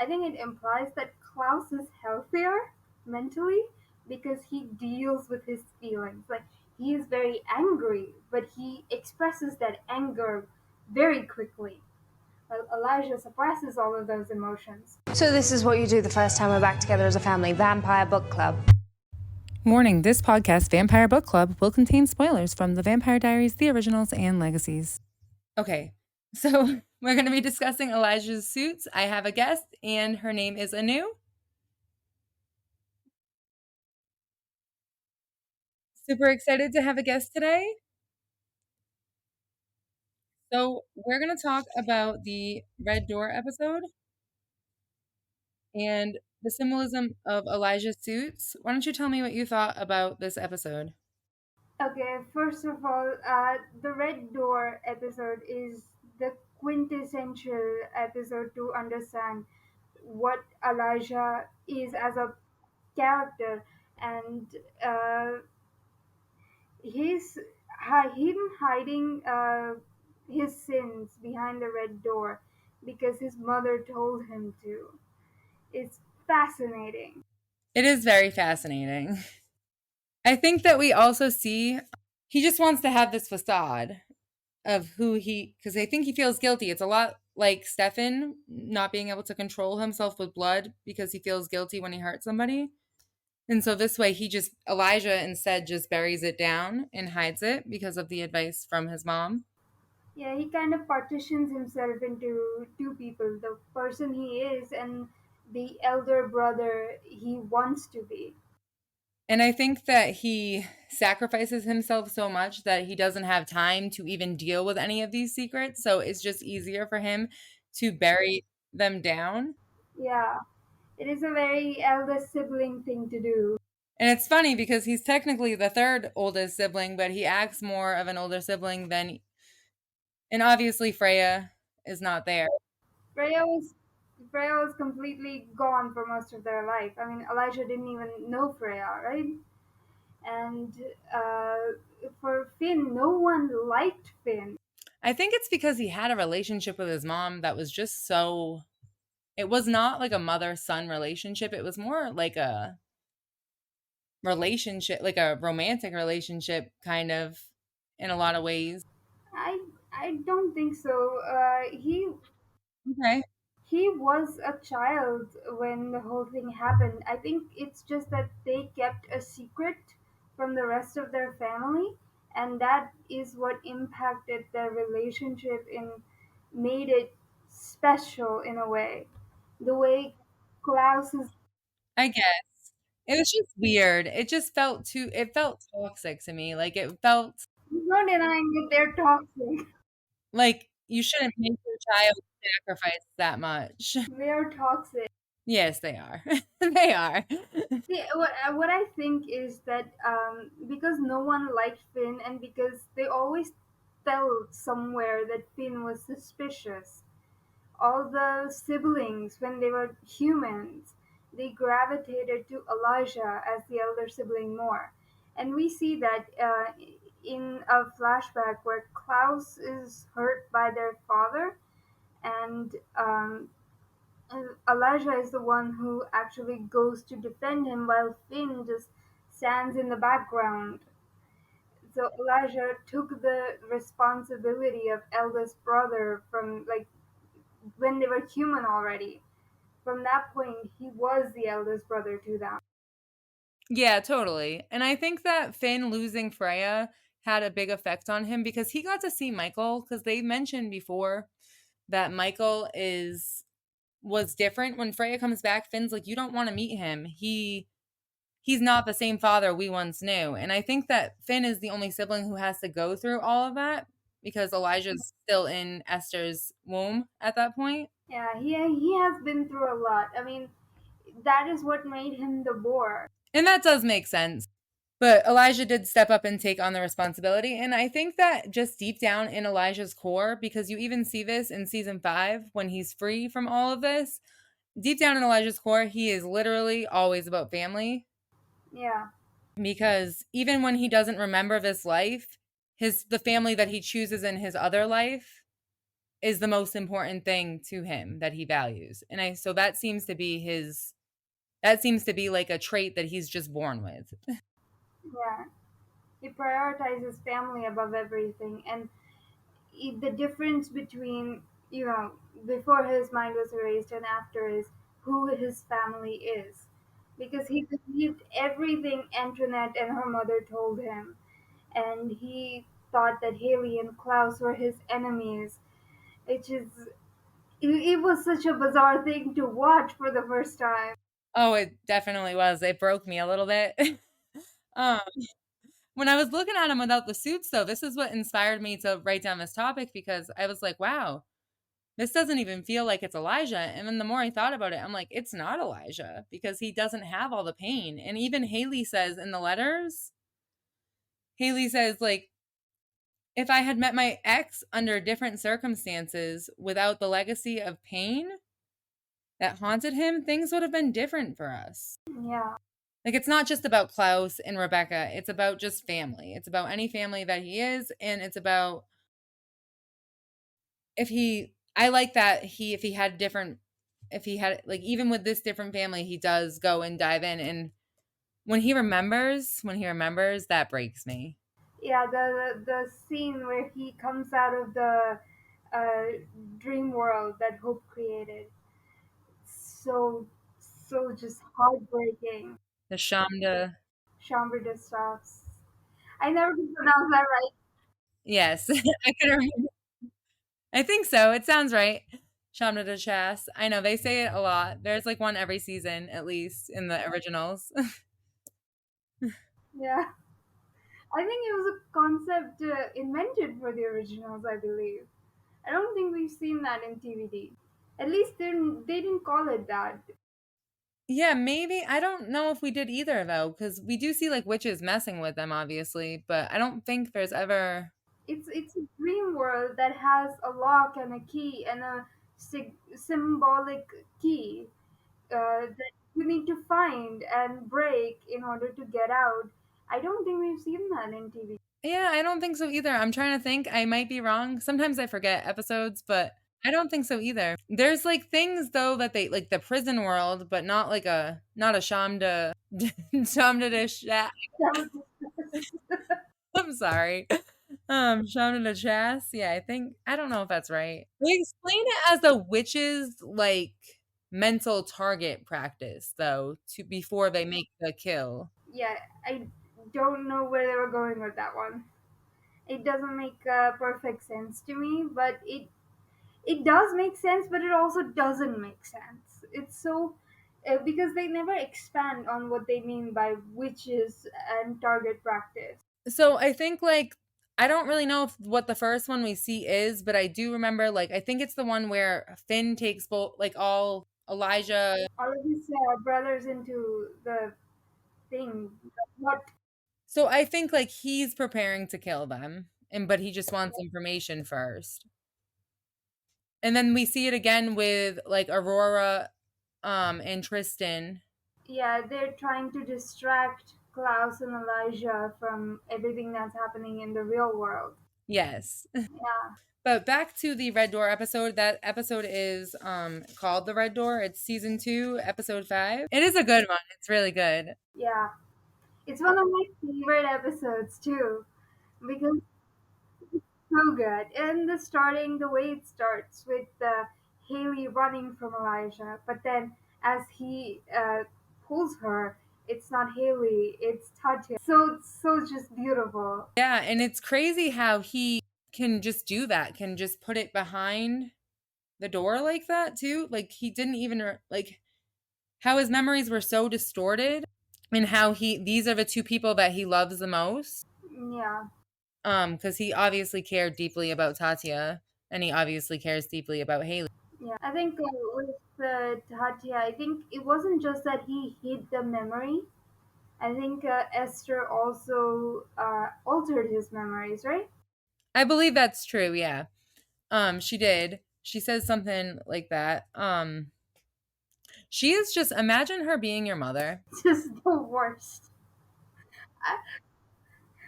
I think it implies that Klaus is healthier mentally because he deals with his feelings. Like, he is very angry, but he expresses that anger very quickly. Well, Elijah suppresses all of those emotions. So this is what you do the first time we're back together as a family, Vampire Book Club. Warning, this podcast, Vampire Book Club, will contain spoilers from The Vampire Diaries, The Originals, and Legacies. Okay, so we're going to be discussing Elijah's suits. I have a guest, and her name is Anu. Super excited to have a guest today. So we're going to talk about the Red Door episode and the symbolism of Elijah's suits. Why don't you tell me what you thought about this episode? Okay, first of all, the Red Door episode is the quintessential episode to understand what Elijah is as a character, and uh, he's him hiding his sins behind the red door because his mother told him to. It's fascinating. It is very fascinating. I think that we also see he just wants to have this facade of who he, because I think he feels guilty. It's a lot like Stefan not being able to control himself with blood because he feels guilty when he hurts somebody. And so this way Elijah instead just buries it down and hides it because of the advice from his mom. Yeah, he kind of partitions himself into two people, the person he is and the elder brother he wants to be. And I think that he sacrifices himself so much that he doesn't have time to even deal with any of these secrets. So it's just easier for him to bury them down. Yeah, it is a very eldest sibling thing to do. And it's funny because he's technically the third oldest sibling, but he acts more of an older sibling than. And obviously, Freya is not there. Freya was Freya was completely gone for most of their life. I mean, Elijah didn't even know Freya, right? And uh, for Finn, no one liked Finn. I think it's because he had a relationship with his mom that was just so. It was not like a mother son relationship. It was more like a relationship, like a romantic relationship, kind of, in a lot of ways. I don't think so. Okay. He was a child when the whole thing happened. I think it's just that they kept a secret from the rest of their family, and that is what impacted their relationship and made it special in a way. The way Klaus is I guess. It was just weird. It felt toxic to me. Like, it felt no denying that they're toxic. like you shouldn't make your child sacrifice that much. They're toxic. Yes, they are. They are. See, what I think is that because no one liked Finn and because they always felt somewhere that Finn was suspicious, all the siblings, when they were humans, they gravitated to Elijah as the elder sibling more. And we see that in a flashback where Klaus is hurt by their father and Elijah is the one who actually goes to defend him while Finn just stands in the background. So Elijah took the responsibility of eldest brother from like when they were human already. From that point, he was the eldest brother to them. Yeah, totally. And I think that Finn losing Freya had a big effect on him because he got to see Michael, because they mentioned before that Michael is was different. When Freya comes back, Finn's like, you don't want to meet him. He's not the same father we once knew. And I think that Finn is the only sibling who has to go through all of that because Elijah's still in Esther's womb at that point. Yeah, he has been through a lot. I mean, that is what made him the boar. And that does make sense. But Elijah did step up and take on the responsibility. And I think that just deep down in Elijah's core, because you even see this in season 5 when he's free from all of this, deep down in Elijah's core, he is literally always about family. Yeah, Because even when he doesn't remember this life, the family that he chooses in his other life is the most important thing to him that he values. And I so that seems to be his that seems to be like a trait that he's just born with. Yeah, he prioritizes family above everything, and the difference between, you know, before his mind was erased and after is who his family is, because he believed everything Antoinette and her mother told him, and he thought that Haley and Klaus were his enemies, which is it was such a bizarre thing to watch for the first time. Oh, it definitely was. It broke me a little bit. um, when I was looking at him without the suits, though, this is what inspired me to write down this topic because I was like, wow, this doesn't even feel like it's Elijah. And then the more I thought about it, I'm like, it's not Elijah because he doesn't have all the pain. And even Haley says in the letters, Haley says, like, if I had met my ex under different circumstances without the legacy of pain that haunted him, things would have been different for us. Yeah, Like, it's not just about Klaus and Rebecca, it's about just family. It's about any family that he is, and it's about if he I like that if he had different if he had like even with this different family, he does go and dive in and when he remembers, that breaks me. yeah. The scene where he comes out of the uh, dream world that Hope created, so so just heartbreaking. The Shamda. Chambre de Stars. I never can pronounce that right. Yes, I can remember. I think so. It sounds right. Shamda de Chasse. I know they say it a lot. There's like one every season, at least in the originals. Yeah, I think it was a concept invented for the originals. I believe. I don't think we've seen that in TVD. At least they didn't call it that. Yeah, maybe. I don't know if we did either though, because we do see like witches messing with them, obviously, but I don't think there's ever. It's a dream world that has a lock and a key and a symbolic key that you need to find and break in order to get out. I don't think we've seen that in TV. Yeah, I don't think so either. I'm trying to think. I might be wrong. Sometimes I forget episodes, but I don't think so either. There's like things though that they like the prison world, but not a Shamda Shamda de Chasse. I'm sorry. Shauna the Chass. Yeah, I don't know if that's right. They explain it as a witch's like mental target practice though, to before they make the kill. Yeah, I don't know where they were going with that one. It doesn't make perfect sense to me, but it does make sense, but it also doesn't make sense. It's so because they never expand on what they mean by witches and target practice. So I think like I don't really know what the first one we see is, but I do remember like I think it's the one where Finn takes both like all Elijah. All of his brothers into the thing. What? So I think like he's preparing to kill them, and but he just wants information first. And then we see it again with like Aurora and Tristan. Yeah, they're trying to distract Klaus and Elijah from everything that's happening in the real world. Yes. Yeah, But back to the Red Door episode. That episode is called The Red Door. It's season 2, episode 5. It is a good one. It's really good. yeah. It's one of my favorite episodes too, because so good. And the way it starts with Haley running from Elijah, but then as he pulls her, it's not Haley, it's Tatya. So just beautiful. Yeah, and it's crazy how he can just do that. Can just put it behind the door like that too. Like he didn't even like how his memories were so distorted and how these are the two people that he loves the most. Yeah, Because he obviously cared deeply about Tatya, and he obviously cares deeply about Haley. yeah. I think with Tatya, I think it wasn't just that he hid the memory. I think Esther also altered his memories, right? I believe that's true, yeah. She did. She says something like that. She is just imagine her being your mother. Just the worst.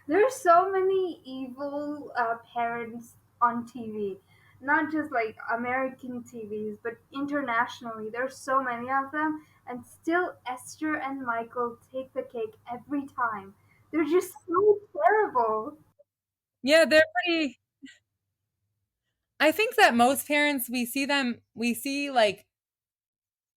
There's so many evil parents on TV. not just like American TVs, but internationally. There's so many of them, and still Esther and Michael take the cake every time. They're just so terrible. Yeah, they're pretty. I think that most parents, we see like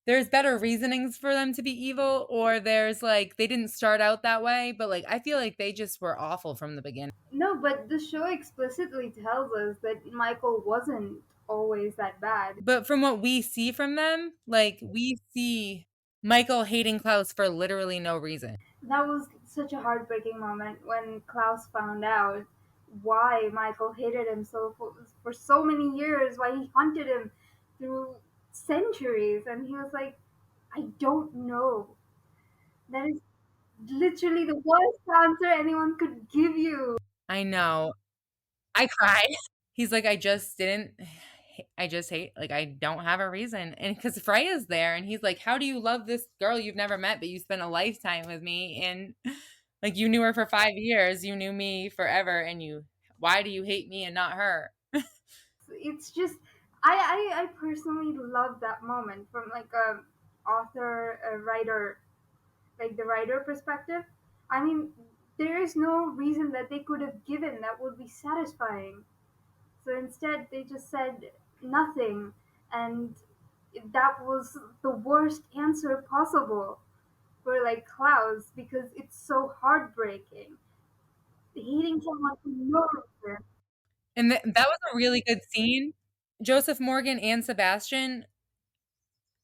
there's better reasonings for them to be evil, or there's like they didn't start out that way, but like I feel like they just were awful from the beginning. No, but the show explicitly tells us that Michael wasn't always that bad. But from what we see from them, like we see Michael hating Klaus for literally no reason. That was such a heartbreaking moment when Klaus found out why Michael hated him for so many years, why he hunted him through centuries, and he was like, I don't know. That is literally the worst answer anyone could give you. I know. I cried. He's like, I just hate, like, I don't have a reason. And because Freya's there, and he's like, how do you love this girl you've never met, but you spent a lifetime with me? And like, you knew her for 5 years, you knew me forever, and why do you hate me and not her? It's just, I personally love that moment from like a author, a writer, like the writer perspective. I mean, there is no reason that they could have given that would be satisfying. So instead, they just said nothing, and that was the worst answer possible for like Klaus because it's so heartbreaking. Hating someone for no reason. And that was a really good scene. Joseph Morgan and Sebastian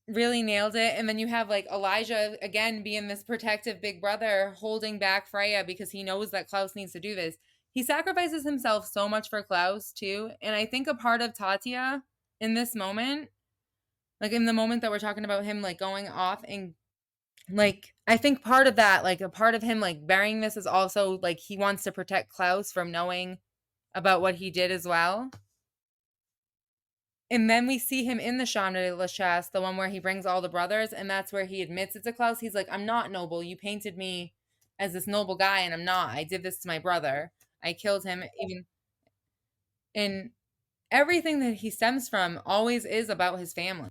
really nailed it. And then you have like Elijah again being this protective big brother holding back Freya because he knows that Klaus needs to do this. He sacrifices himself so much for Klaus too. And I think a part of Tatia in this moment, like in the moment that we're talking about him like going off and like I think part of that, like a part of him like burying this is also like he wants to protect Klaus from knowing about what he did as well. And then we see him in the Chambre de la Chasse, the one where he brings all the brothers, and that's where he admits it to Klaus. He's like, I'm not noble. You painted me as this noble guy, and I'm not. I did this to my brother. I killed him. Even and everything that he stems from always is about his family.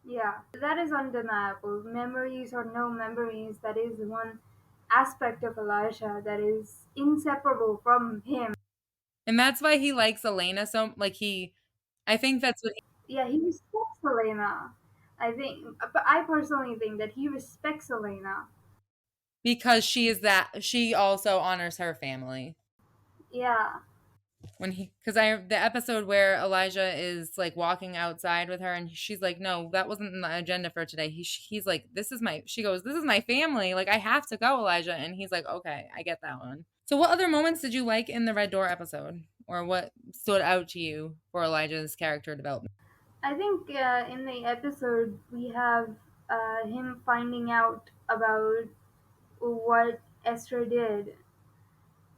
Yeah, that is undeniable. Memories or no memories, that is one aspect of Elijah that is inseparable from him. And that's why he likes Elena so like he I think that's what Yeah, he respects Elena. I think, but I personally think that he respects Elena. because she also honors her family. Yeah, When he because I the episode where Elijah is like walking outside with her and she's like, no, that wasn't in the agenda for today. He's like, this is my she goes, this is my family, like I have to go, Elijah. And he's like, okay, I get that one. So what other moments did you like in the Red Door episode, or what stood out to you for Elijah's character development? I think in the episode we have him finding out about what Esther did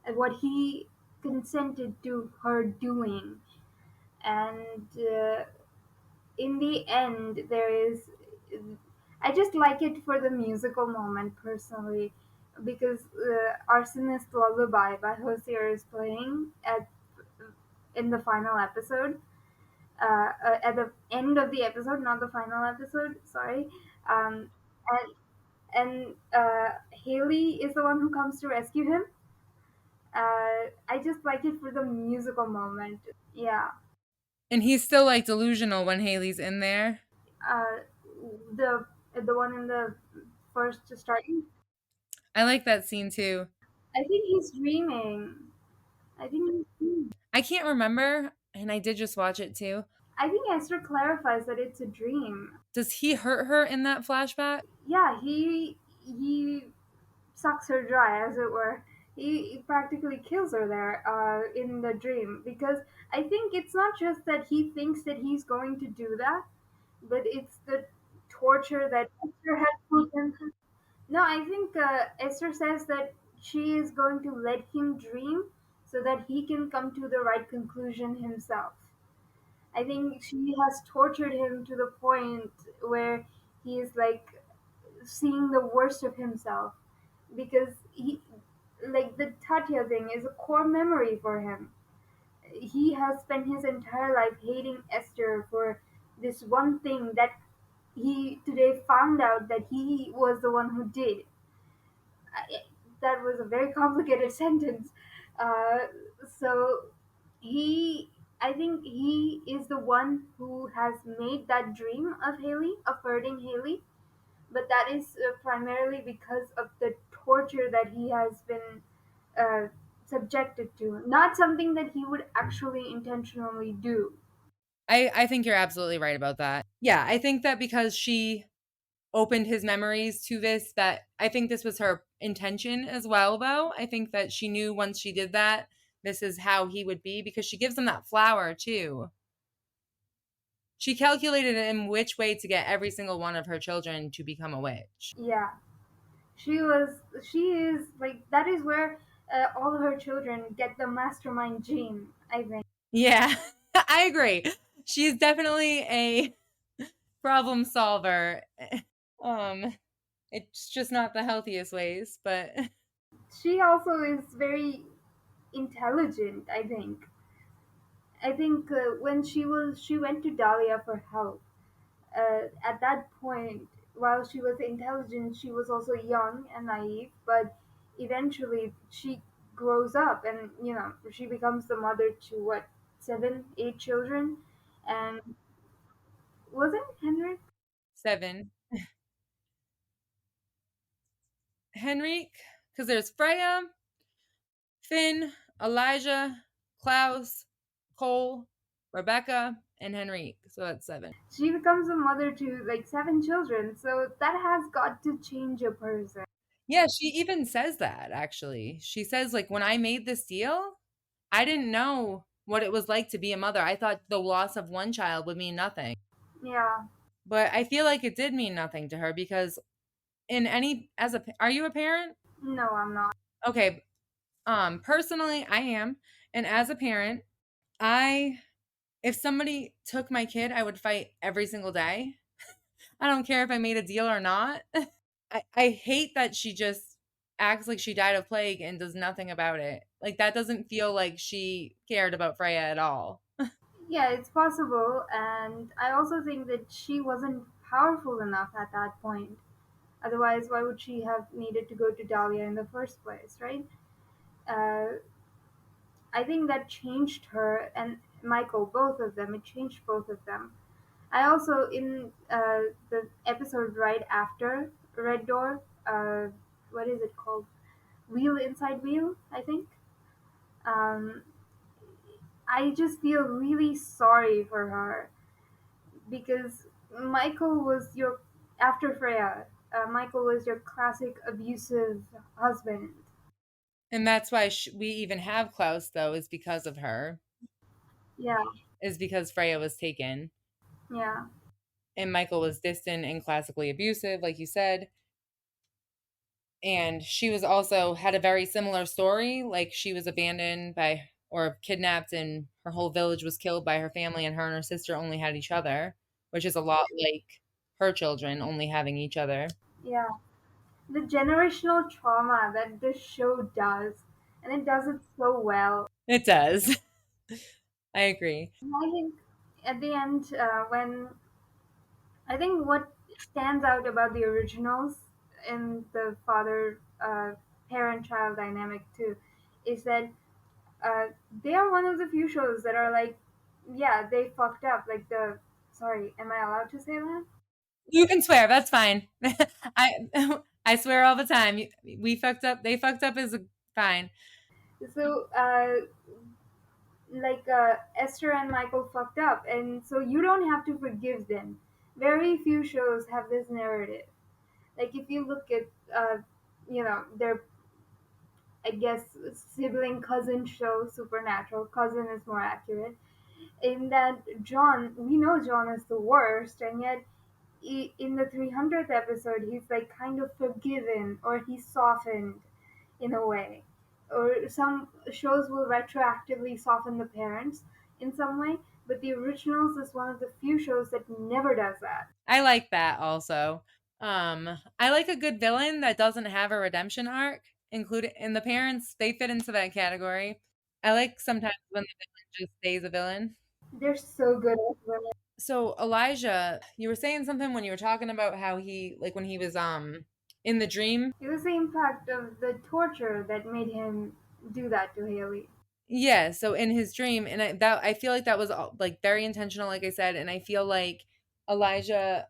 and what he consented to her doing, and in the end there is, I just like it for the musical moment personally because Arsonist Lullaby by Hosier is playing at in the final episode, at the end of the episode, not the final episode, sorry. um, and Haley is the one who comes to rescue him. I just like it for the musical moment. Yeah. And he's still like delusional when Haley's in there. uh, the the one in the first starting. I like that scene too. I think he's dreaming. I think he's dreaming. I can't remember, and I did just watch it too. I think Esther clarifies that it's a dream. Does he hurt her in that flashback? Yeah, he sucks her dry, as it were. He practically kills her there in the dream because I think it's not just that he thinks that he's going to do that, but it's the torture that Esther had put him through. No, I think Esther says that she is going to let him dream so that he can come to the right conclusion himself. I think she has tortured him to the point where he is like seeing the worst of himself because he, like the Tatya thing is a core memory for him. He has spent his entire life hating Esther for this one thing that he today found out that he was the one who did. I, that was a very complicated sentence. Uh, so he, I think he is the one who has made that dream of Haley, of hurting Haley, but that is primarily because of the torture that he has been uh, subjected to, not something that he would actually intentionally do. I think you're absolutely right about that. Yeah, I think that because she opened his memories to this, that I think this was her intention as well, though. I think that she knew once she did that, this is how he would be, because she gives him that flower too. She calculated in which way to get every single one of her children to become a witch. Yeah, she is like that is where all her children get the mastermind gene, I think. Yeah, I agree. She's definitely a problem solver. Um, it's just not the healthiest ways, but She also is very intelligent, I think when she went to Dahlia for help, at that point, while she was intelligent, she was also young and naive, but eventually she grows up and, she becomes the mother to what, seven, eight children? And wasn't Henry? 7. Henrique, because there's Freya, Finn, Elijah, Klaus, Cole, Rebecca, and Henrique. So that's 7. She becomes a mother to like seven children, so that has got to change a person. Yeah, she even says that actually. She says, like, when I made this deal, I didn't know what it was like to be a mother. I thought the loss of one child would mean nothing. Yeah. But I feel like it did mean nothing to her because are you a parent? No, I'm not. Okay, personally I am, and as a parent, I if somebody took my kid, I would fight every single day. I don't care if I made a deal or not. I hate that she just acts like she died of plague and does nothing about it. Like, that doesn't feel like she cared about Freya at all. Yeah, it's possible, and I also think that she wasn't powerful enough at that point. Otherwise, why would she have needed to go to Dahlia in the first place, right? Uh, I think that changed her and Michael, both of them. It changed both of them. I also, in the episode right after Red Door, what is it called? Wheel Inside Wheel, I think. Um, I just feel really sorry for her because Michael was your, after Freya, Michael was your classic abusive husband. And that's why we even have Klaus, though, is because of her, Yeah, is because Freya was taken. yeah, And Michael was distant and classically abusive, like you said. And she was also had a very similar story. Like, she was abandoned by or kidnapped, and her whole village was killed by her family, and her sister only had each other, which is a lot like her children only having each other. yeah. The generational trauma that this show does, and it does it so well. It does. I agree. I think at the end, when I think what stands out about the originals in the father parent child dynamic too is that uh, they are one of the few shows that are like, yeah, they fucked up. Like the, sorry, am I allowed to say that? You can swear. That's fine. I I swear all the time. We fucked up. They fucked up is fine. So, like Esther and Michael fucked up, and so you don't have to forgive them. Very few shows have this narrative. Like if you look at, their, I guess, sibling cousin show, Supernatural. Cousin is more accurate. In that John, we know John is the worst, and yet in the 300th episode, he's like kind of forgiven or he's softened in a way. Or some shows will retroactively soften the parents in some way, but the originals is one of the few shows that never does that. I like that also. I like a good villain that doesn't have a redemption arc, including in the parents. They fit into that category. I like sometimes when the villain just stays a villain. They're so good at women. So Elijah, you were saying something when you were talking about how he like when he was in the dream. It was the impact of the torture that made him do that to Haley. Yeah, so in his dream, and I feel like that was like very intentional, like I said, and I feel like Elijah,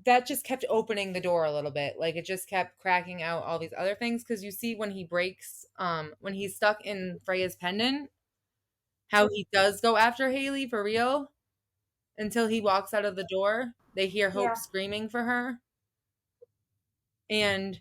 that just kept opening the door a little bit, like it just kept cracking out all these other things because you see when he breaks, when he's stuck in Freya's pendant, how he does go after Haley for real until he walks out of the door. They hear Hope Yeah, screaming for her, and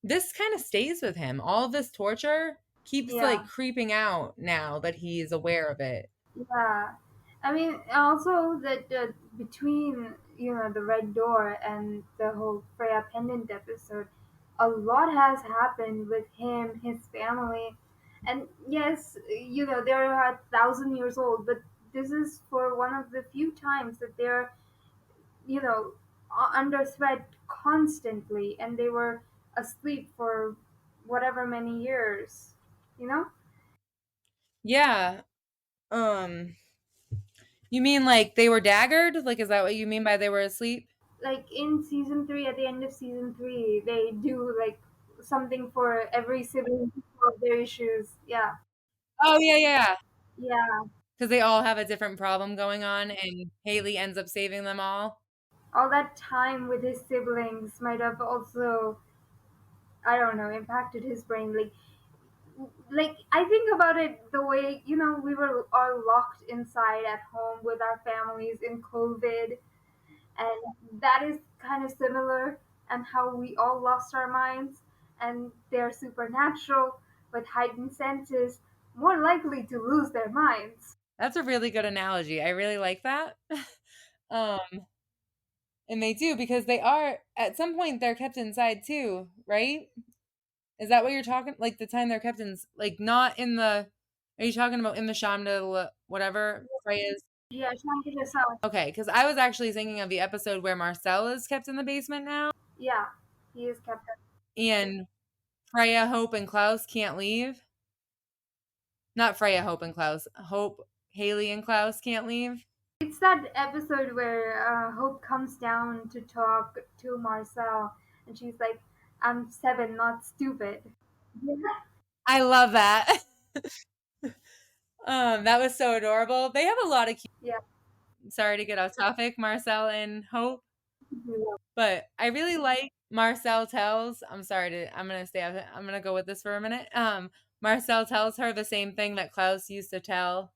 this kind of stays with him. All of this torture keeps yeah. like creeping out now that he's aware of it. Yeah, I mean, also that between the Red Door and the whole Freya Pendant episode, a lot has happened with him, his family, and yes, they're 1,000 years old, but this is for one of the few times that they're you know under threat constantly, and they were asleep for whatever many years, you know. Yeah. Um, you mean like they were daggered? Like, is that what you mean by they were asleep? Like in season 3, at the end of season 3, they do like something for every sibling to solve their issues. Yeah, Oh yeah, yeah. yeah. Because they all have a different problem going on, and Haley ends up saving them all. All that time with his siblings might have also, I don't know, impacted his brain. Like I think about it the way we were all locked inside at home with our families in COVID, and that is kind of similar, and how we all lost our minds, and they're supernatural with heightened senses, more likely to lose their minds. That's a really good analogy. I really like that. Um, and they do because they are at some point they're kept inside too, right? Is that what you're talking? Like the time they're kept in, like not in the. Are you talking about in the Shamda whatever Freya's? Yeah, Shantidra Sound. Okay, because I was actually thinking of the episode where Marcel is kept in the basement now, Yeah, he is kept. and Freya, Hope, and Klaus can't leave. Not Freya, Hope, and Klaus. Hope, Haley, and Klaus can't leave. It's that episode where Hope comes down to talk to Marcel, and she's like, "I'm 7, not stupid." Yeah, I love that. That was so adorable. They have a lot of. yeah. Sorry to get off topic, Marcel and Hope, Yeah. but I really like Marcel tells. I'm sorry to. I'm gonna stay. I'm gonna go with this for a minute. Marcel tells her the same thing that Klaus used to tell,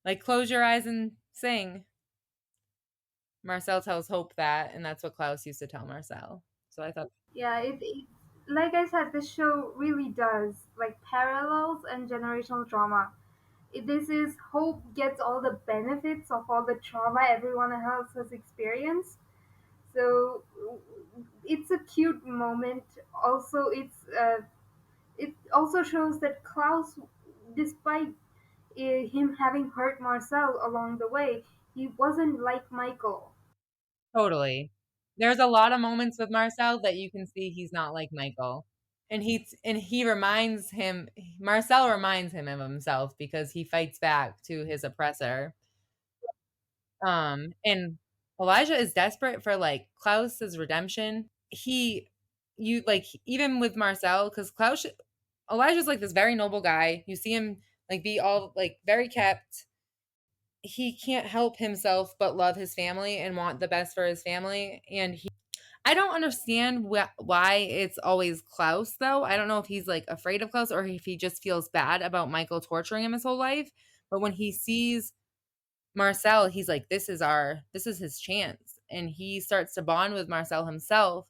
like close your eyes and sing. Marcel tells Hope that, and that's what Klaus used to tell Marcel. So I thought, Yeah, like I said, this show really does like parallels and generational trauma. This is Hope gets all the benefits of all the trauma everyone else has experienced. So it's a cute moment. Also, it also shows that Klaus, despite him having hurt Marcel along the way, he wasn't like Michael. totally. There's a lot of moments with Marcel that you can see he's not like Michael. And he reminds him Marcel reminds him of himself because he fights back to his oppressor. And Elijah is desperate for like Klaus's redemption. He you like even with Marcel cuz Klaus Elijah's like this very noble guy. You see him like be all like very kept. He can't help himself but love his family and want the best for his family, and I don't understand why it's always Klaus though. I don't know if he's like afraid of Klaus or if he just feels bad about Michael torturing him his whole life. But when he sees Marcel, he's like, this is his chance. And he starts to bond with Marcel himself.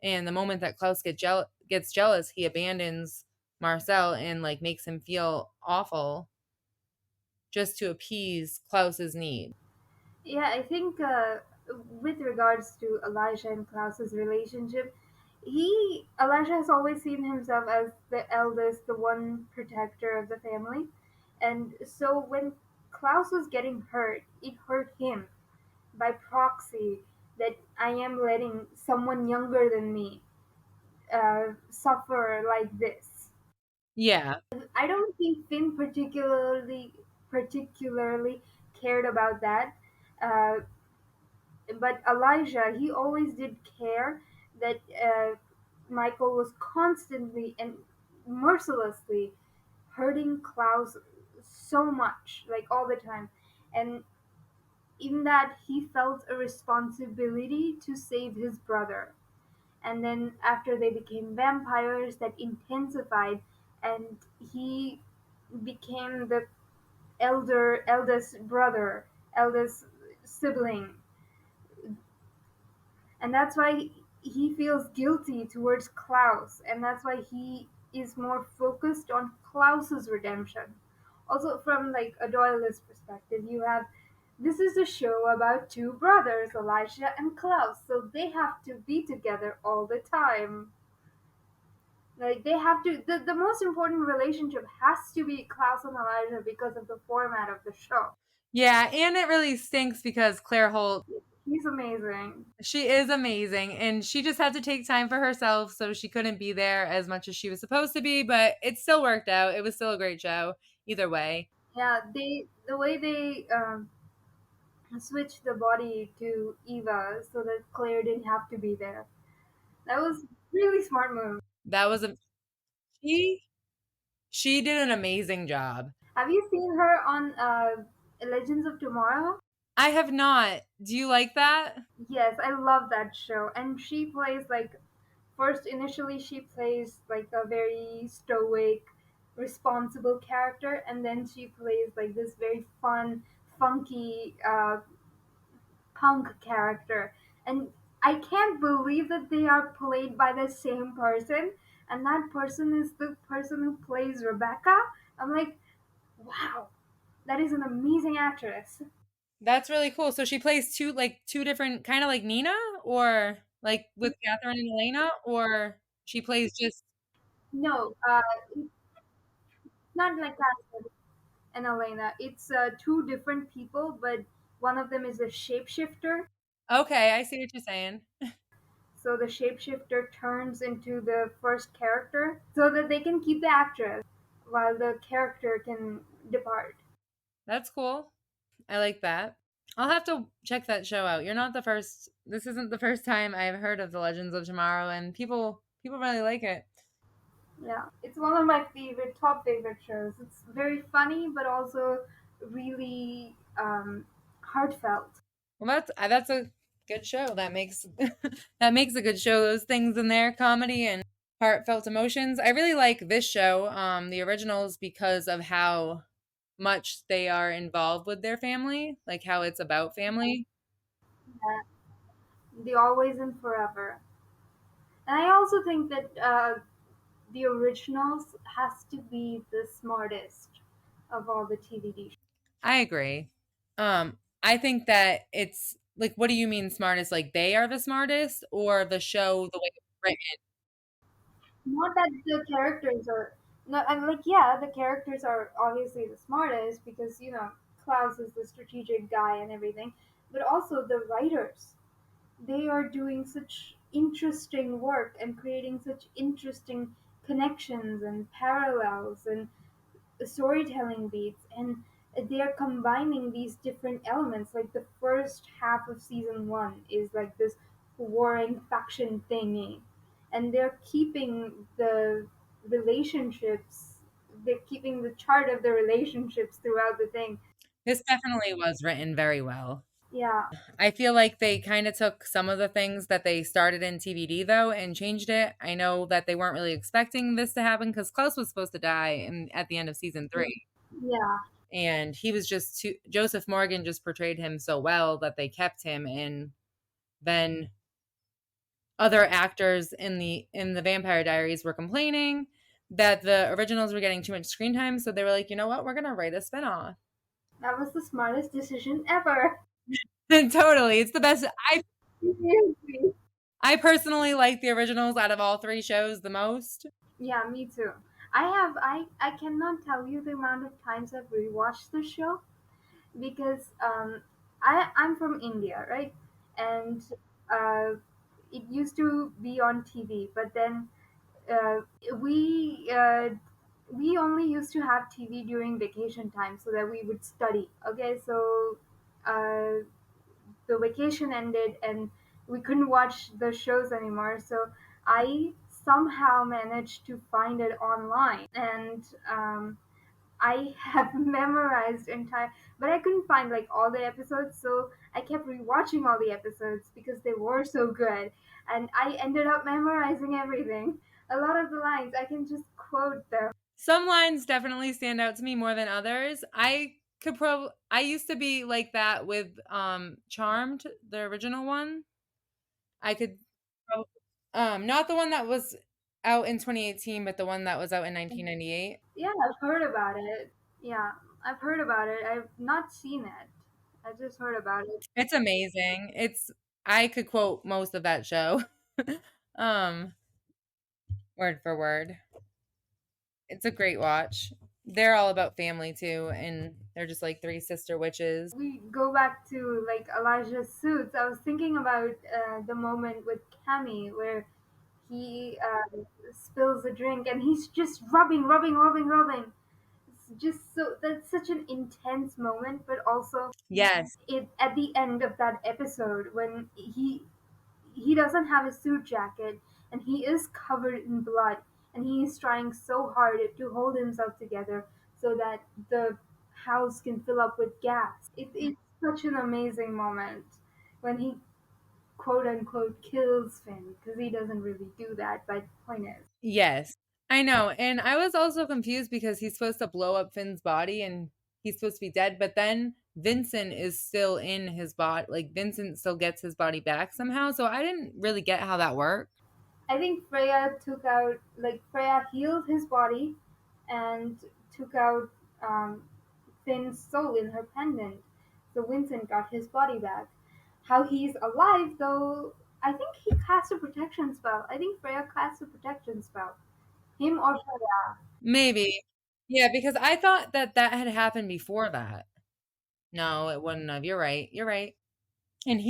And the moment that Klaus gets jealous, he abandons Marcel and like makes him feel awful just to appease Klaus's need. Yeah, I think with regards to Elijah and Klaus's relationship, Elijah has always seen himself as the eldest, the one protector of the family, and so when Klaus was getting hurt, it hurt him by proxy that I am letting someone younger than me suffer like this. Yeah. I don't think Finn particularly cared about that. Uh, but Elijah, he always did care that Michael was constantly and mercilessly hurting Klaus so much, like all the time. And in that, he felt a responsibility to save his brother. And then, after they became vampires, that intensified, and he became the eldest brother, eldest sibling, and that's why he feels guilty towards Klaus, and that's why he is more focused on Klaus's redemption. Also, from like a Doyleist perspective, you have this is a show about two brothers, Elijah and Klaus, so they have to be together all the time. Like they have to. The most important relationship has to be Klaus and Elijah because of the format of the show. Yeah, and it really stinks because Claire Holt, He's amazing. she is amazing and she just had to take time for herself, so she couldn't be there as much as she was supposed to be, but it still worked out. It was still a great show either way. Yeah, they the way they switched the body to Eva so that Claire didn't have to be there. That was really smart move. That was a she she did an amazing job. Have you seen her on Legends of Tomorrow? I have not. Do you like that? Yes, I love that show. And she plays like first initially she plays like a very stoic, responsible character, and then she plays like this very fun, funky punk character. And I can't believe that they are played by the same person, and that person is the person who plays Rebecca. I'm like, wow, that is an amazing actress. That's really cool. So she plays two different kind of like Nina or like with Catherine and Elena, or she plays just No, it's not like Catherine and Elena. It's two different people, but one of them is a shapeshifter. okay, I see what you're saying. So the shapeshifter turns into the first character so that they can keep the actress while the character can depart. That's cool. I like that. I'll have to check that show out. You're not the first. This isn't the first time I've heard of the Legends of Tomorrow, and people really like it. Yeah, it's one of my top favorite shows. It's very funny, but also really heartfelt. Well, that's a good show. That makes that makes a good show. Those things in there, comedy and heartfelt emotions. I really like this show, the originals, because of how much they are involved with their family, like how it's about family. Yeah, the Always and Forever. And I also think that the originals has to be the smartest of all the TVD shows. I agree. I think that it's like, what do you mean smartest? Like they are the smartest, or the show the way it's written? Not that the characters are no, I'm like yeah, the characters are obviously the smartest because Klaus is the strategic guy and everything, but also the writers. They are doing such interesting work and creating such interesting connections and parallels and storytelling beats, and they are combining these different elements. Like the first half of season one is like this warring faction thingy, and they're keeping the relationships, they're keeping the chart of the relationships throughout the thing. This definitely was written very well. Yeah. I feel like they kind of took some of the things that they started in TVD though and changed it. I know that they weren't really expecting this to happen because Klaus was supposed to die at the end of season three, Yeah. and he was just too. Joseph Morgan just portrayed him so well that they kept him, and then other actors in the Vampire Diaries were complaining that the originals were getting too much screen time, so they were like, you know what, we're gonna write a spinoff. That was the smartest decision ever. Totally, it's the best. Seriously. I personally like the originals out of all three shows the most. Yeah, me too. I cannot tell you the amount of times I've rewatched the show because I'm from India, right? And uh, it used to be on TV, but then uh, we we only used to have TV during vacation time so that we would study. Okay, so uh, the vacation ended and we couldn't watch the shows anymore. So I somehow managed to find it online, and I have memorized entire, but I couldn't find like all the episodes, so I kept rewatching all the episodes because they were so good, and I ended up memorizing everything. A lot of the lines I can just quote them. Some lines definitely stand out to me more than others. I used to be like that with Charmed, the original one. I could prob- not the one that was out in 2018, but the one that was out in 1998. Yeah, I've heard about it. Yeah, I've heard about it. I've not seen it. I just heard about it. It's amazing. I could quote most of that show. um Word for word. It's a great watch. They're all about family too, and they're just like three sister witches. We go back to like Elijah's suits. I was thinking about the moment with Cammy where he spills a drink and he's just rubbing. It's just so that's such an intense moment, but also Yes. it at the end of that episode when he doesn't have a suit jacket and he is covered in blood and he is trying so hard to hold himself together so that the house can fill up with gas. It's such an amazing moment when he quote unquote kills Finn because he doesn't really do that, but point is. Yes. I know. And I was also confused because he's supposed to blow up Finn's body and he's supposed to be dead, but then Vincent is still in his body. Like Vincent still gets his body back somehow. So I didn't really get how that worked. I think Freya took out, like, Freya healed his body and took out um, Finn's soul in her pendant. So Vincent got his body back. How he's alive, though, I think he cast a protection spell. I think Freya cast a protection spell. Him or Freya. Maybe. Yeah, because I thought that that had happened before that. No, it wouldn't have. You're right. You're right. And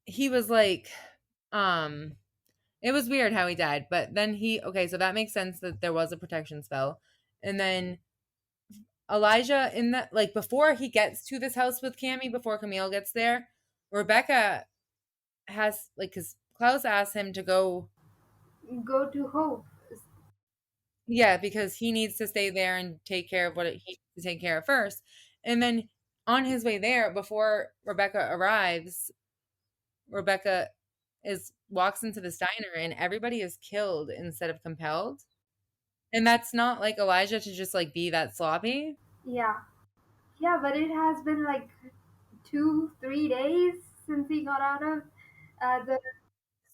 he was like, um, it was weird how he died, but then okay, so that makes sense that there was a protection spell. And then Elijah in that like before he gets to this house with Cammy, before Camille gets there, Rebecca has like because Klaus asks him to go, Go to Hope. yeah, because he needs to stay there and take care of what he needs to take care of first. And then on his way there, before Rebecca arrives, Rebecca is walks into this diner and everybody is killed instead of compelled. And that's not like Elijah to just like be that sloppy. Yeah. Yeah, but it has been like 2, 3 days since he got out of the.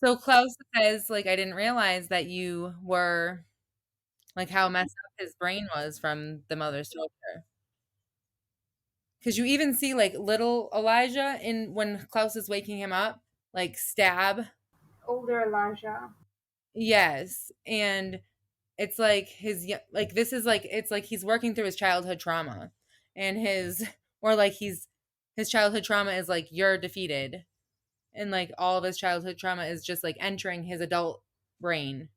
So Klaus says, like, I didn't realize that you were like how messed up his brain was from the mother's torture. Because you even see like little Elijah in when Klaus is waking him up, like stab. Older Elijah. Yes. And it's like like this is like it's like he's working through his childhood trauma. And his or like his childhood trauma is like you're defeated. And like all of his childhood trauma is just like entering his adult brain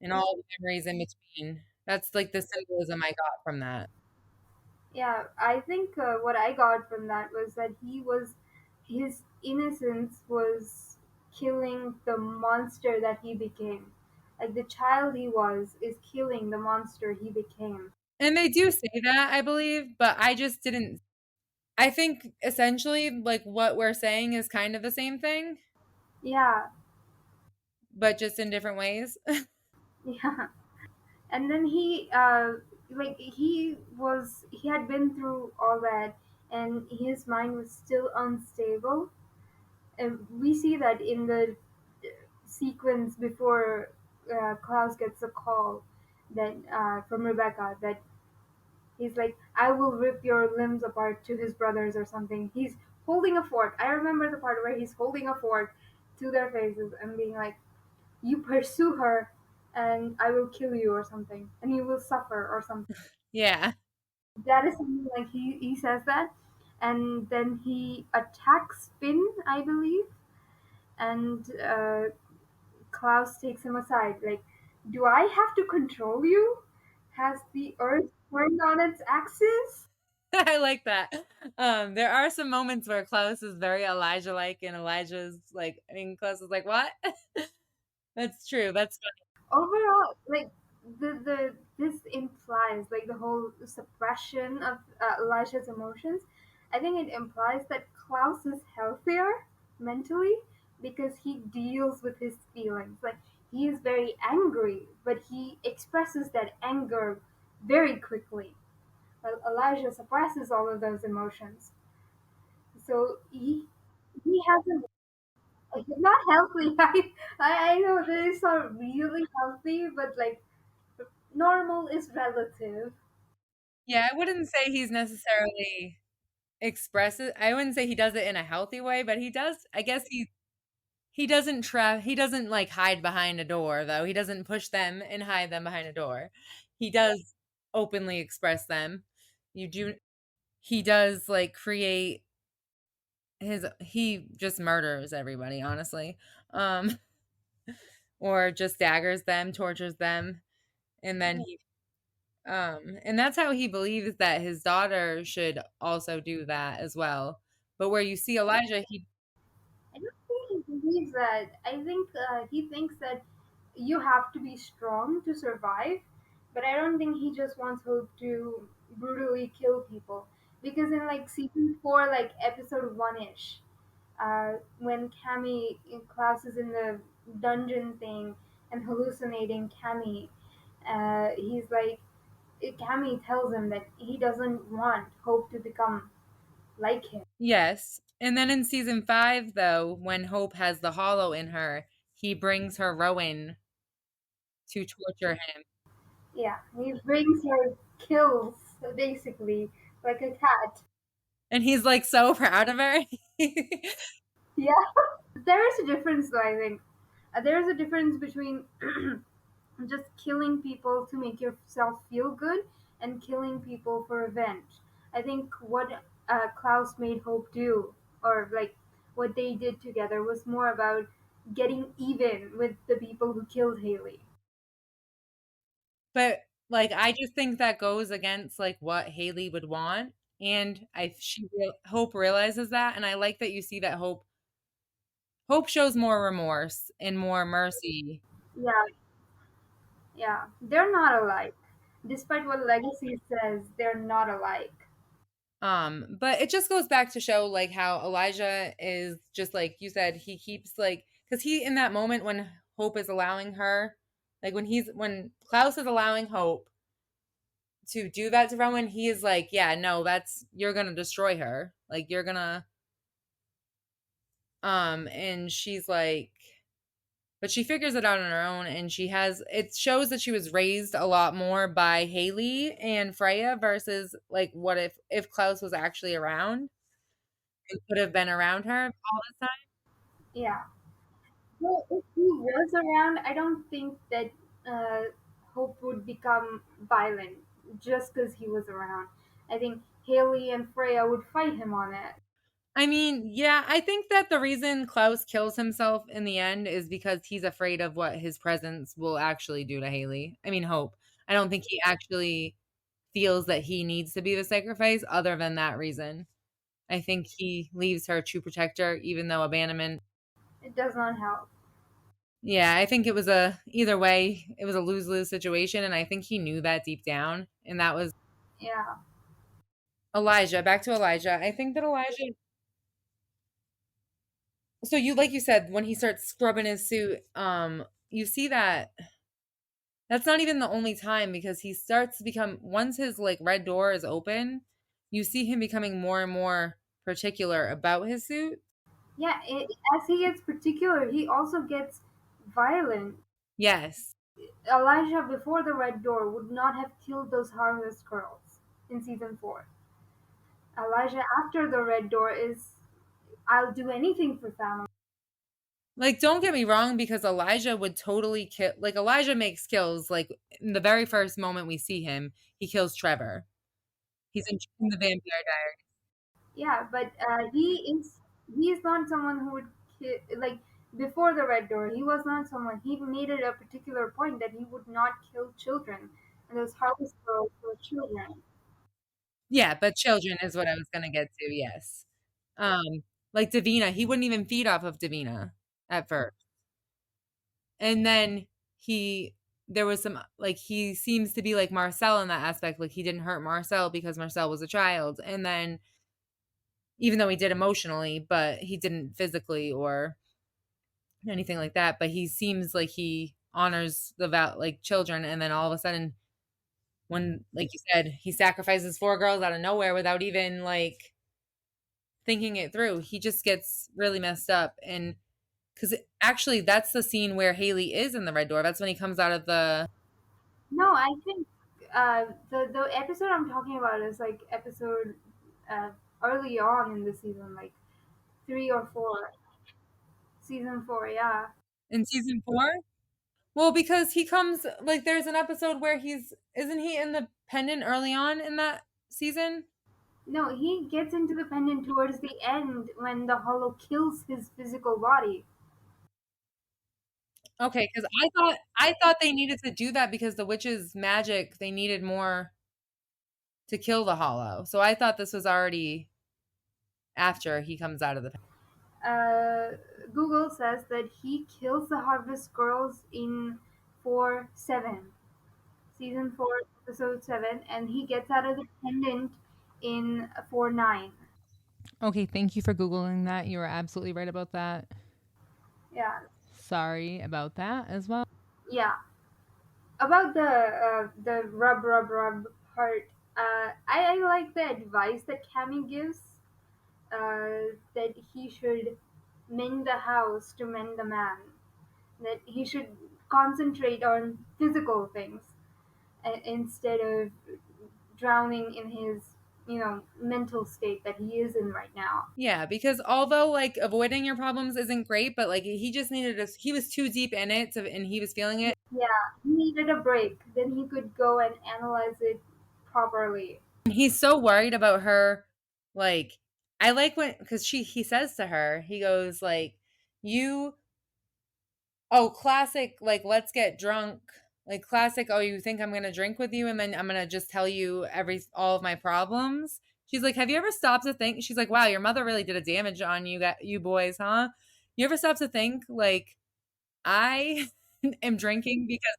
and all the memories in between. That's like the symbolism I got from that. Yeah, I think what I got from that was that his innocence was killing the monster that he became. Like the child he was is killing the monster he became. And they do say that, I believe, but I just didn't. I think essentially, like what we're saying is kind of the same thing, Yeah, but just in different ways. yeah. And then he had been through all that, and his mind was still unstable. And we see that in the sequence before Klaus gets a call that from Rebecca that he's like, "I will rip your limbs apart" to his brothers or something. He's holding a fork. I remember the part where he's holding a fork to their faces and being like, "You pursue her, and I will kill you" or something, and you will suffer or something. Yeah. That is something like he says that, and then he attacks Finn, I believe, and Klaus takes him aside, like, "Do I have to control you?" Has the earth turned on its axis? I like that. There are some moments where Klaus is very Elijah like, and Elijah's like, I mean, Klaus is like, what? That's true. That's Overall, like the this implies like the whole suppression of Elijah's emotions. I think it implies that Klaus is healthier mentally because he deals with his feelings. Like he is very angry, but he expresses that anger very quickly. While Elijah suppresses all of those emotions. So he hasn't not healthy. I know this is not really healthy, but like normal is relative. yeah. I wouldn't say he's necessarily expresses. I wouldn't say he does it in a healthy way, but he does. I guess he doesn't trap. He doesn't like hide behind a door though. He doesn't push them and hide them behind a door. He does openly express them. You do. He does like create his. He just murders everybody. Honestly. Um. Or just daggers them, tortures them, and then he and that's how he believes that his daughter should also do that as well. But where you see Elijah, he I don't think he believes that. I think he thinks that you have to be strong to survive, but I don't think he just wants Hope to brutally kill people. Because in like season 4, like episode 1-ish, when Cammy Klaus is in the dungeon thing and hallucinating Cammy, he's like Cammy tells him that he doesn't want Hope to become like him. yes. And then in season 5 though, when Hope has the hollow in her, he brings her Rowan to torture him. Yeah, he brings her kills basically like a cat. And he's like so proud of her. Yeah, there is a difference though. I think there is a difference between just killing people to make yourself feel good and killing people for revenge. I think what Klaus made Hope do, or like what they did together, was more about getting even with the people who killed Haley. But like I just think that goes against like what Haley would want, and Hope realizes that, and I like that you see that Hope shows more remorse and more mercy. Yeah, yeah, they're not alike. Despite what Legacy says, they're not alike. But it just goes back to show like how Elijah is just like you said, he keeps like because he in that moment when Hope is allowing her, like when Klaus is allowing Hope to do that to Rowan, he is like, yeah, no, that's you're gonna destroy her. Like you're gonna and she's like but she figures it out on her own and she has it shows that she was raised a lot more by Haley and Freya versus like what if Klaus was actually around and could have been around her all this time. Yeah. Well, if he was around, I don't think that uh, Hope would become violent just because he was around. I think Haley and Freya would fight him on it. I mean, yeah, I think that the reason Klaus kills himself in the end is because he's afraid of what his presence will actually do to Haley. I mean, Hope. I don't think he actually feels that he needs to be the sacrifice other than that reason. I think he leaves her to protect her, even though abandonment. It does not help. Yeah, I think it was a either way, it was a lose lose situation, and I think he knew that deep down. And that was Yeah. Elijah. Back to Elijah. I think that Elijah. So you like you said when he starts scrubbing his suit, you see that that's not even the only time because he starts to become once his like red door is open, you see him becoming more and more particular about his suit. Yeah, as he gets particular, he also gets violent. Yes. Elijah, before the Red Door, would not have killed those harmless girls in season 4. Elijah, after the Red Door, is I'll do anything for family. Like, don't get me wrong, because Elijah would totally kill. Like, Elijah makes kills. Like, in the very first moment we see him, he kills Trevor. He's in the Vampire Diary. Yeah, but he is not someone who would like before the Red Door. He was not someone. He made it a particular point that he would not kill children. and those harvest girls were children. Yeah, but children is what I was gonna get to, yes. Like Davina, he wouldn't even feed off of Davina at first. And then he there was some like he seems to be like Marcel in that aspect, like he didn't hurt Marcel because Marcel was a child. And then even though he did emotionally, but he didn't physically or anything like that, but he seems like he honors the like children, and then all of a sudden when like you said, he sacrifices four girls out of nowhere without even like thinking it through. He just gets really messed up. And because actually that's the scene where Haley is in the red door. That's when he comes out of the No, I think the episode I'm talking about is like episode uh, early on in the season, like 3 or 4. Season 4, yeah. in season 4. Well, because he comes like there's an episode where he's isn't he in the pendant early on in that season? No, he gets into the pendant towards the end when the hollow kills his physical body. Okay, because I thought they needed to do that because the witch's magic, they needed more to kill the hollow. So I thought this was already after he comes out of the Uh, Google says that he kills the Harvest Girls in 4/7, season 4, episode 7, and he gets out of the pendant in 4/9. Okay, thank you for Googling that. You were absolutely right about that. Yeah, Sorry about that as well. yeah. About the rub part, I like the advice that Cammy gives, that he should mend the house to mend the man, that he should concentrate on physical things instead of drowning in his mental state that he is in right now. Yeah, because although like avoiding your problems isn't great, but like he just needed a he was too deep in it to, and he was feeling it. Yeah, he needed a break. Then he could go and analyze it properly. And he's so worried about her. Like I like when because he says to her, he goes like, "You oh classic like let's get drunk." Like classic, oh, you think I'm gonna drink with you and then I'm gonna just tell you all of my problems. She's like, have you ever stopped to think? She's like, wow, your mother really did a damage on you boys, huh? You ever stop to think like I am drinking because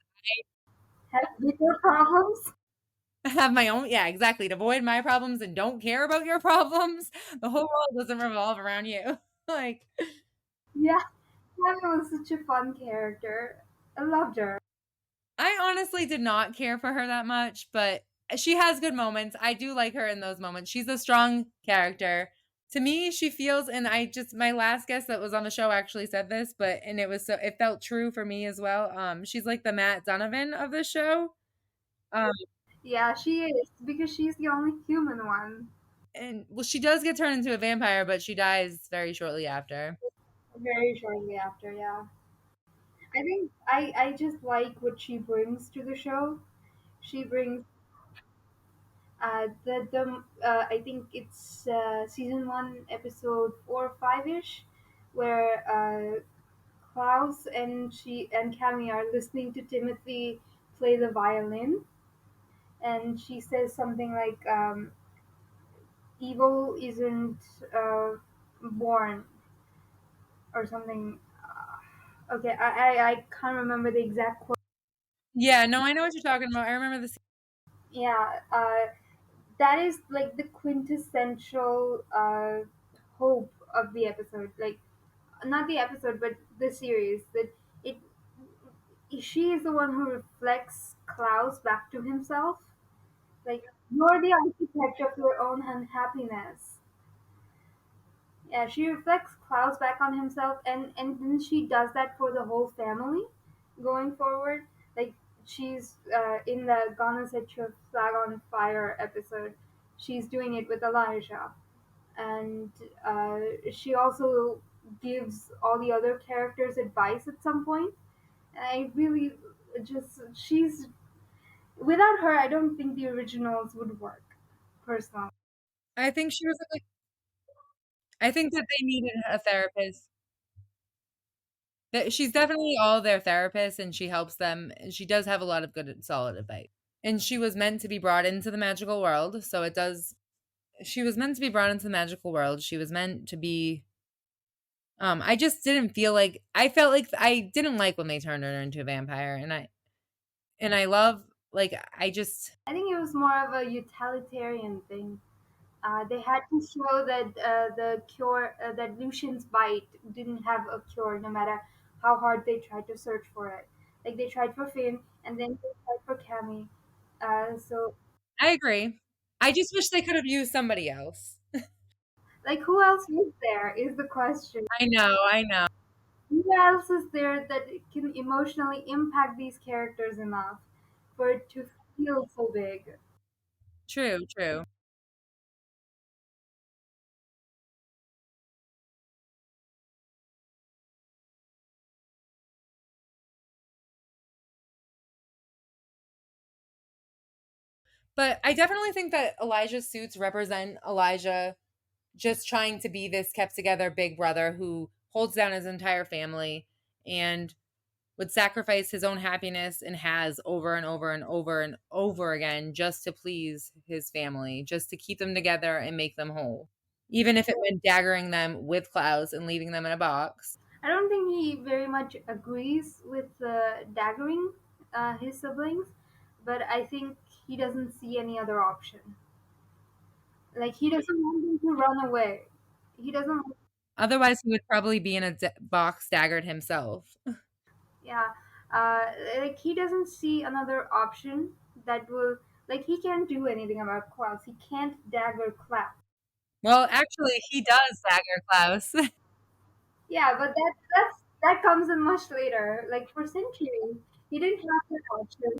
Have bigger problems? I have my own, yeah, exactly, to avoid my problems and don't care about your problems. The whole world doesn't revolve around you. Like, Yeah, Cammy was such a fun character. I loved her. I honestly did not care for her that much, but she has good moments. I do like her in those moments. She's a strong character. To me, she feels, and I just my last guest that was on the show actually said this, but and it was so it felt true for me as well. She's like the Matt Donovan of the show. Um, Yeah, she is because she's the only human one. and well, she does get turned into a vampire, but she dies very shortly after. Very shortly after, yeah. I just like what she brings to the show. She brings the I think it's season 1, episode 4 or 5 ish, where Klaus and she and Cammy are listening to Timothy play the violin, and she says something like, "Evil isn't born," or something. Okay, I can't remember the exact quote. Yeah, no, I know what you're talking about. I remember this. Yeah, that is like the quintessential hope of the episode. Like, not the episode, but the series. That it she is the one who reflects Klaus back to himself. Like, you're the architect of your own unhappiness. Yeah, she reflects Klaus back on himself, and then she does that for the whole family going forward. Like, she's in the Gonna Set Your Flag on Fire episode. She's doing it with Elijah, and she also gives all the other characters advice at some point. And I really just she's without her, I don't think the originals would work. Personally, I think she was like, I think that they needed a therapist. That she's definitely all their therapist, and she helps them. And she does have a lot of good, solid advice. And she was meant to be brought into the magical world. So it does. She was meant to be brought into the magical world. She was meant to be. I just didn't feel like I felt like I didn't like when they turned her into a vampire, and I love like I just I think it was more of a utilitarian thing. They had to show that the cure, that Lucian's bite didn't have a cure, no matter how hard they tried to search for it. Like they tried for Finn, and then they tried for Cammy. So, I agree. I just wish they could have used somebody else. like, who else is there? Is the question. I know. Who else is there that can emotionally impact these characters enough for it to feel so big? True, true. But I definitely think that Elijah's suits represent Elijah just trying to be this kept together big brother who holds down his entire family and would sacrifice his own happiness and has over and over and over and over again just to please his family, just to keep them together and make them whole. Even if it meant daggering them with Klaus and leaving them in a box. I don't think he very much agrees with daggering his siblings, but I think he doesn't see any other option. Like he doesn't want them to run away. He doesn't. Otherwise, he would probably be in a box staggered himself. Yeah, like he doesn't see another option that will. Like he can't do anything about Klaus. He can't dagger Klaus. Well, actually, he does stagger Klaus. Yeah, but that comes in much later. Like for centuries, he didn't have that option.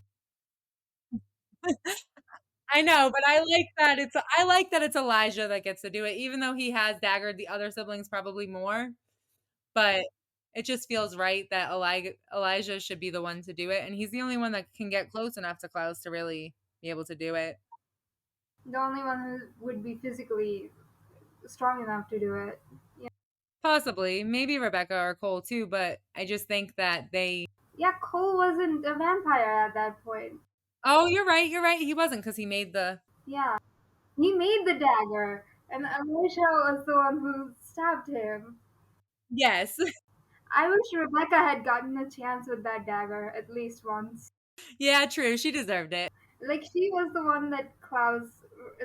I know, but I like that it's Elijah that gets to do it, even though he has daggered the other siblings probably more. But it just feels right that Elijah should be the one to do it, and he's the only one that can get close enough to Klaus to really be able to do it. The only one who would be physically strong enough to do it. Yeah, Possibly, maybe Rebecca or Cole too, but I just think that they. yeah. Cole wasn't a vampire at that point. Oh, you're right. You're right. He wasn't because he made the. Yeah, he made the dagger, and Alicia was the one who stabbed him. Yes. I wish Rebecca had gotten a chance with that dagger at least once. Yeah, true. She deserved it. Like she was the one that Klaus,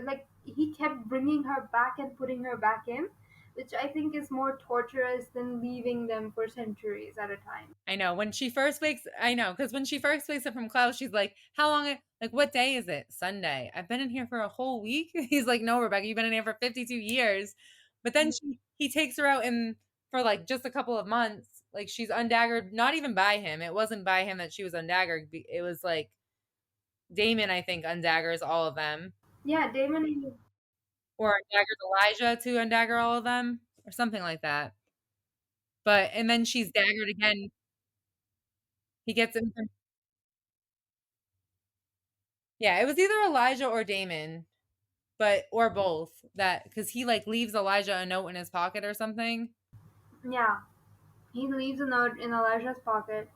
like he kept bringing her back and putting her back in, which I think is more torturous than leaving them for centuries at a time. I know when she first wakes. I know because when she first wakes up from Klaus, she's like, "How long? Like, what day is it? Sunday. I've been in here for a whole week." He's like, "No, Rebecca, you've been in here for 52 years." But then he takes her out in for like just a couple of months. Like she's undaggered, not even by him. It wasn't by him that she was undaggered. It was like Damon, I think, undaggers all of them, Yeah, Damon. or undaggers Elijah to undagger all of them, or something like that. But and then she's daggered again. He gets in. Yeah, it was either Elijah or Damon, but or both. That because he like leaves Elijah a note in his pocket or something, Yeah, he leaves a note in Elijah's pocket.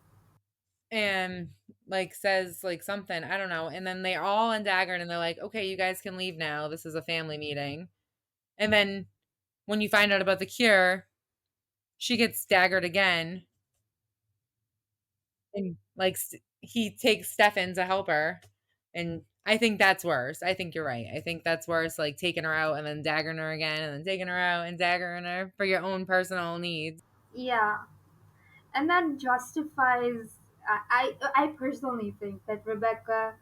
and like says like something I don't know, and then they all undaggered and they're like, okay, you guys can leave now. This is a family meeting. And then when you find out about the cure, she gets daggered again, and like he takes Stefan to help her, and I think that's worse. I think you're right. I think that's worse, like taking her out and then daggering her again, and then taking her out and daggering her for your own personal needs. Yeah, and that justifies. I personally think that Rebecca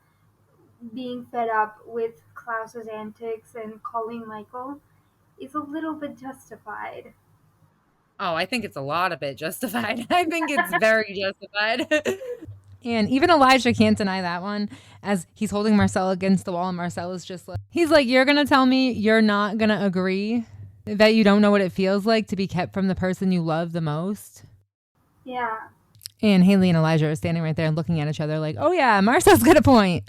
being fed up with Klaus's antics and calling Michael is a little bit justified. Oh, I think it's a lot of it justified. I think it's very justified. And even Elijah can't deny that one as he's holding Marcel against the wall. And Marcel is just like, he's like, you're going to tell me you're not going to agree that you don't know what it feels like to be kept from the person you love the most? Yeah, And Haley and Elijah are standing right there and looking at each other like, oh yeah, Marcel's got a point.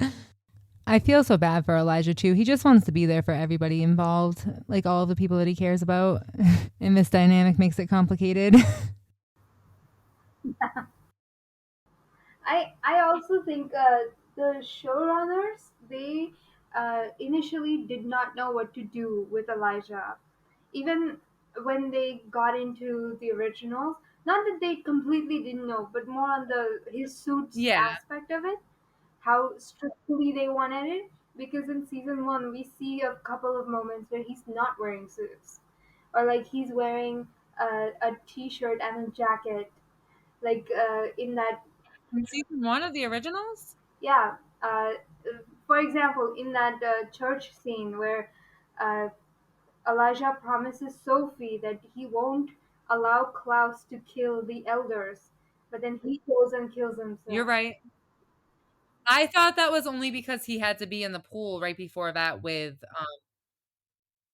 I feel so bad for Elijah too. He just wants to be there for everybody involved, like all of the people that he cares about. And this dynamic makes it complicated. I also think the showrunners, they initially did not know what to do with Elijah. Even when they got into the originals, not that they completely didn't know, but more on the his suits Yeah. aspect of it, how strictly they wanted it. Because in season one, we see a couple of moments where he's not wearing suits, or like he's wearing a t-shirt and a jacket, like in that. In season one of the originals? Yeah, for example, in that church scene where uh, Elijah promises Sophie that he won't allow Klaus to kill the elders, but then he goes and kills You're himself. right. I thought that was only because he had to be in the pool right before that with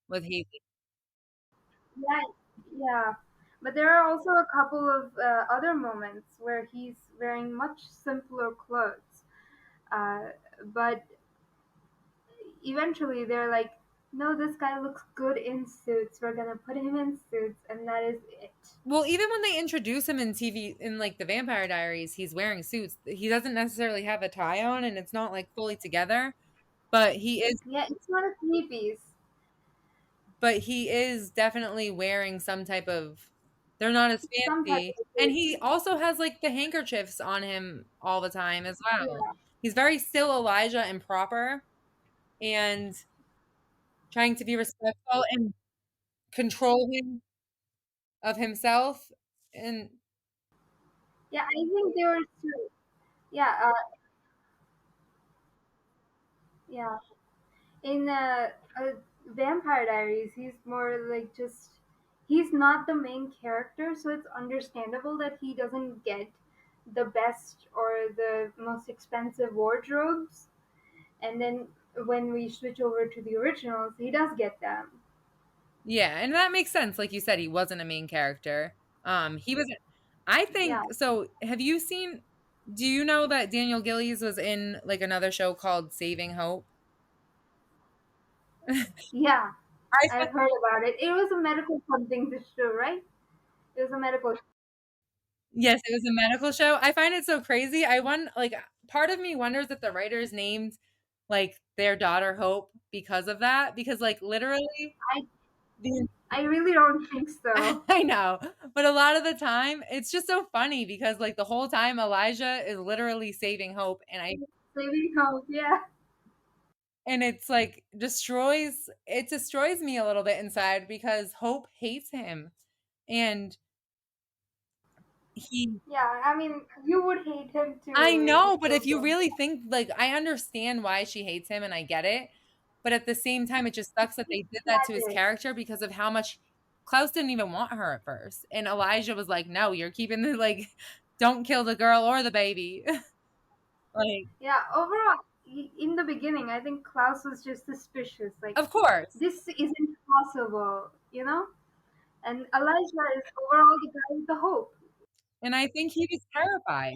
Haley. Yeah, yeah. But there are also a couple of other moments where he's wearing much simpler clothes. Uh, but eventually they're like, no, this guy looks good in suits. We're gonna put him in suits, and that is it. Well, even when they introduce him in TV in like the Vampire Diaries, he's wearing suits. He doesn't necessarily have a tie on and it's not like fully together, but Yeah, it's not a three piece. he is definitely wearing some type of, they're not as Some type fancy. of And three he piece. also has like the handkerchiefs on him all the time as well. Yeah, He's very still Elijah and proper and trying to be respectful and controlling of himself. And yeah. I think there were two. Yeah, yeah. In Vampire Diaries, he's more like just he's not the main character, so it's understandable that he doesn't get the best or the most expensive wardrobes. And then when we switch over to the originals, he does get them. yeah, and that makes sense. Like you said, he wasn't a main character. He was, I Yeah, think so. Have you seen, do you know that Daniel Gillies was in like another show called Saving Hope? yeah. I I've heard about it. It was a medical something to show, right? It was a medical. Yes, it was a medical show. I find it so crazy. Like, part of me wonders if the writers named like their daughter Hope because of that, because like literally I the I really don't think so. I know, but a lot of the time it's just so funny because like the whole time Elijah is literally saving Hope, Saving hope, yeah. and it's like destroys me a little bit inside because Hope hates him, and he Yeah, I mean, you would hate him I too if he know, but if killed you them. really think, like, I understand why she hates him and I get it, but at the same time, it just sucks that they did that to his Tragic. character because of how much Klaus didn't even want her at first. And Elijah was like, "No, you're keeping the like don't kill the girl or the baby." Like, Yeah, overall, in the beginning, I think Klaus was just suspicious. Like, of course. this isn't possible, you know? And Elijah is overall the guy with the hope. And I think he was terrified.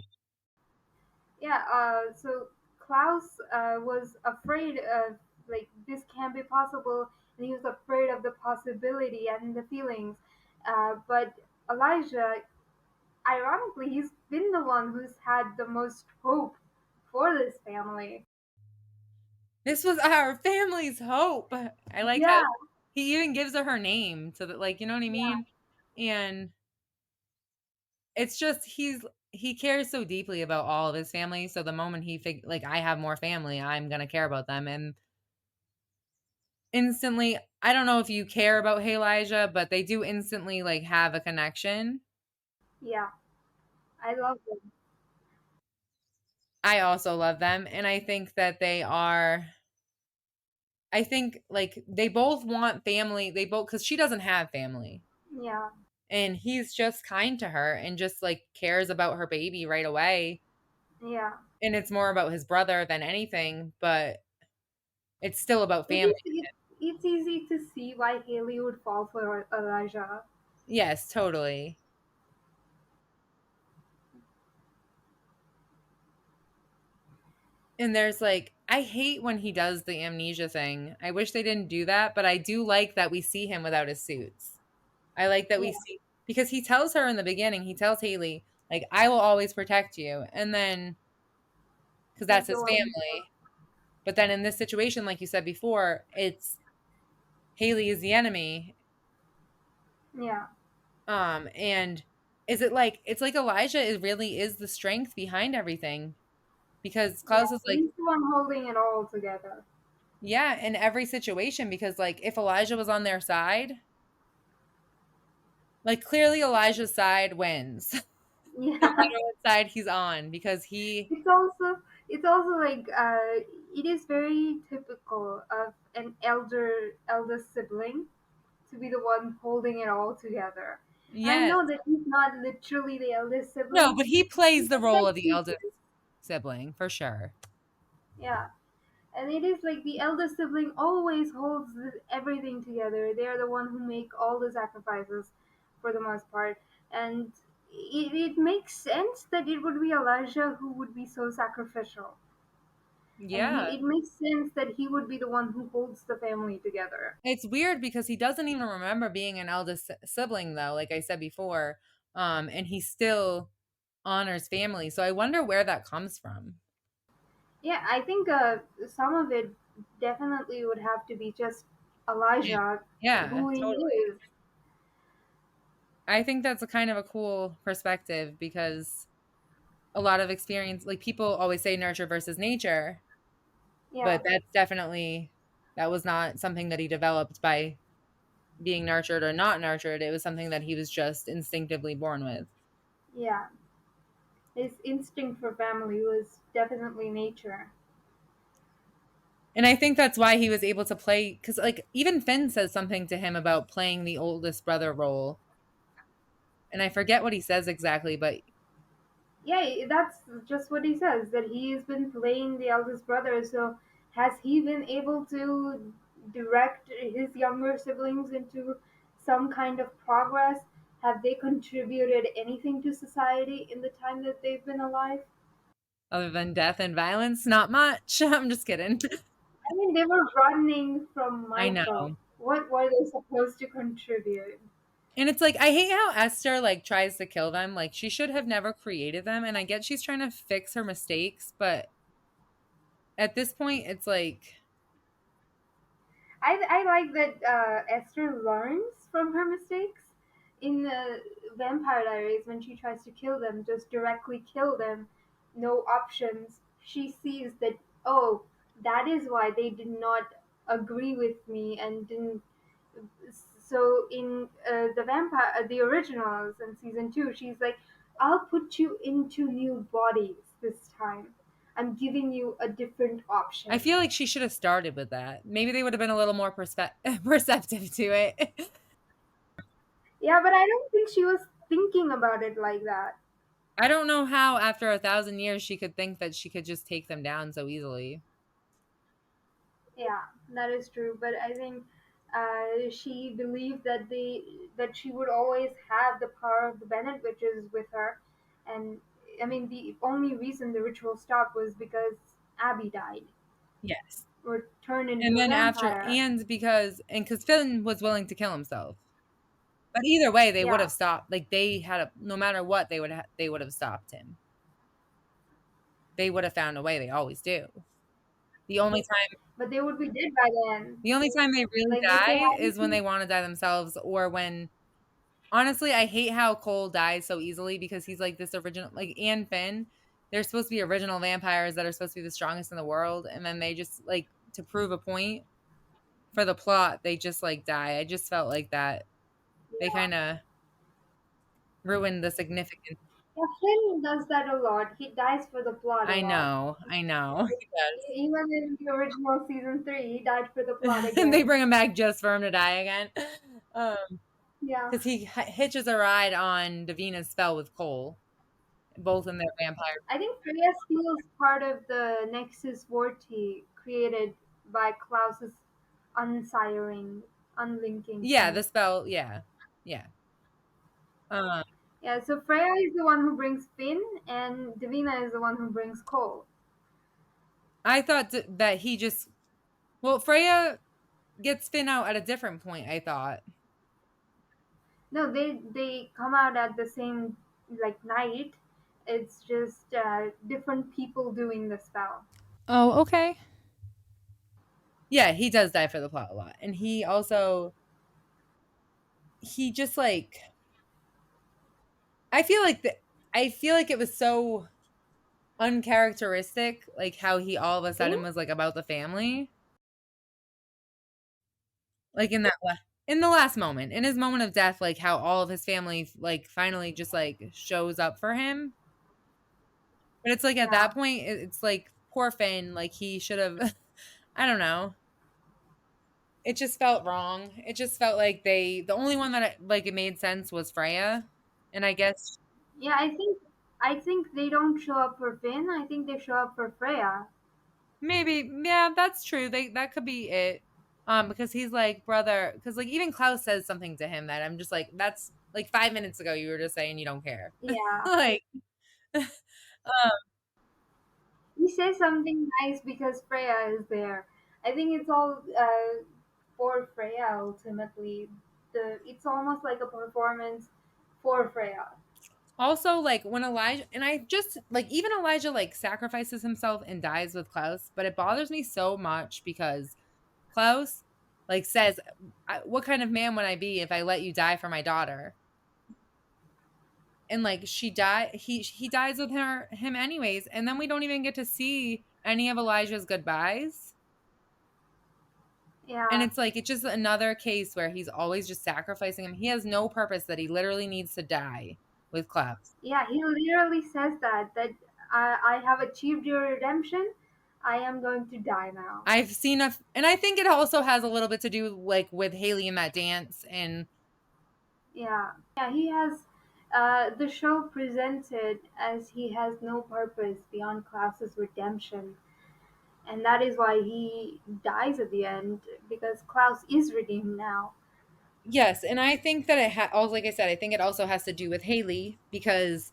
Yeah, so Klaus was afraid of, like, this can't be possible, and he was afraid of the possibility and the feelings. But Elijah, ironically, he's been the one who's had the most hope for this family. This was our family's hope. I like how Yeah, he even gives her name so that, like, you know what I yeah, mean? And it's just he cares so deeply about all of his family, so the moment like, I have more family, I'm gonna care about them, and instantly, I don't know if you care about Elijah, but they do instantly, like, have a connection. yeah. I love him. I also love them, and I think that I think, like, they both want family, they both, because she doesn't have family, Yeah, and he's just kind to her and just, like, cares about her baby right away, yeah. and it's more about his brother than anything, but it's still about It family. is. It's easy to see why Haley would fall for Elijah. Yes, totally. And there's like, I hate when he does the amnesia thing. I wish they didn't do that, but I do like that we see him without his suits. I like that Yeah, we see, because he tells her in the beginning, he tells Haley, like, I will always protect you. And then because He's that's the his one. family. But then in this situation, like you said before, it's Haley is the enemy. Yeah. And is it like it's like Elijah is really is the strength behind everything because Yeah. Klaus is like, He's the one holding it all together. yeah, in every situation, because like if Elijah was on their side, like clearly Elijah's side wins, no Yeah. matter what side he's on, because he, It's also it's also like it is very typical of an elder sibling to be the one holding it all together. And I yes, know that he's not literally the eldest no, sibling. but he He plays the just role like of the eldest teaches. sibling for sure. Yeah. And it is like the eldest sibling always holds everything together. They are the one who make all the sacrifices for the most part. And it makes sense that it would be Elijah who would be so sacrificial. And Yeah. it makes sense that he would be the one who holds the family together. It's weird because he doesn't even remember being an eldest sibling though, like I said before. And he still honors family. So I wonder where that comes from. Yeah, I think some of it definitely would have to be just Yeah. Elijah, Yeah, who he totally. is. I think that's a kind of a cool perspective because a lot of experience, like people always say nurture versus nature, Yeah, but that's definitely that was not something that he developed by being nurtured or not nurtured. It was something that he was just instinctively born with. yeah. His instinct for family was definitely nature. And I think that's why he was able to play because like even Finn says something to him about playing the oldest brother role. And I forget what he says exactly, but Yeah, that's just what he says, that he's been playing the eldest brother. So, has he been able to direct his younger siblings into some kind of progress? Have they contributed anything to society in the time that they've been alive? other than death and violence, not much. I'm just kidding. I mean, they were running from I Michael. know. What were they supposed to contribute? And it's like I hate how Esther like tries to kill them. Like she should have never created them. And I get she's trying to fix her mistakes, but at this point, it's like, I like that Esther learns from her mistakes. In Vampire Diaries, when she tries to kill them, just directly kill them, no options, she sees that, oh, that is why they did not agree with me and didn't. So in the originals in season 2, she's like, I'll put you into new bodies this time. I'm giving you a different I option. feel like she should have started with that. Maybe they would have been a little more perceptive to it. Yeah, but I don't think she was thinking about it like that. I don't know how, after 1,000 years, she could think that she could just take them down so easily. Yeah, that is true. But I think she believed that she would always have the power of the Bennett witches with her, and I mean the only reason the ritual stopped was because Abby died Yes. or turned into And a then vampire. because Finn was willing to kill himself. But either way, they would Yeah, have stopped. Like they had no matter what, they would have stopped him. They would have found a way. They always do. The only time but they would be dead by then. the only time they really Like if they die hadn't. is when they want to die themselves or when honestly, I hate how Cole dies so easily because he's like this original like Anne Finn. They're supposed to be original vampires that are supposed to be the strongest in the world and then they just like to prove a point for the plot, they just like die. I just felt like that they Yeah. kind of ruined the significance. Yeah, Finn does that a lot. He dies for the plot a I lot. know. I know. Even in the original season 3, he died for the plot And they again. bring him back just for him to die again. Yeah. Because he hitches a ride on Davina's spell with Cole, both in their vampire. I think Freya steals part of the Nexus Vorti created by Klaus's unsiring, unlinking Yeah, the thing. spell. Yeah, yeah. Um, Yeah, so Freya is the one who brings Finn, and Davina is the one who brings Cole. I thought that he just well, Freya gets Finn out at a different point. I thought. No, they come out at the same like night, It's just different people doing the spell. Oh, okay. Yeah, he does die for the plot a lot. And he just like I feel like the I feel like it was so uncharacteristic, like how he all of a Finn? sudden was like about the family. Like in the last moment, in his moment of death, like how all of his family like finally just like shows up for him. But it's like at Yeah. that point, it's like poor Finn, like he should have I don't know. It just felt wrong. It just felt like the only one that like it made sense was Freya. And I guess Yeah, I think they don't show up for Finn. I think they show up for Freya. maybe, yeah, that's true. That could be it. Because he's like, brother, because like even Klaus says something to him that I'm just like, that's like 5 minutes ago you were just saying you don't care. Yeah. Like, He says something nice because Freya is there. I think it's all for Freya ultimately. It's almost like a performance for Freya. also like when Elijah and I just like even Elijah like sacrifices himself and dies with Klaus, but it bothers me so much because Klaus like says, "What kind of man would I be if I let you die for my daughter?" And like he dies with him anyways, and then we don't even get to see any of Elijah's goodbyes. And Yeah. it's like it's just another case where he's always just sacrificing him. He has no purpose that he literally needs to die with Klaus. Yeah, he literally says that I have achieved your redemption. I am going to die now. I've seen and I think it also has a little bit to do like with Haley in that dance and Yeah. Yeah, he has the show presented as he has no purpose beyond Klaus's redemption. And that is why he dies at the end because Klaus is redeemed now. yes, and I think that also like I said, I think it also has to do with Haley because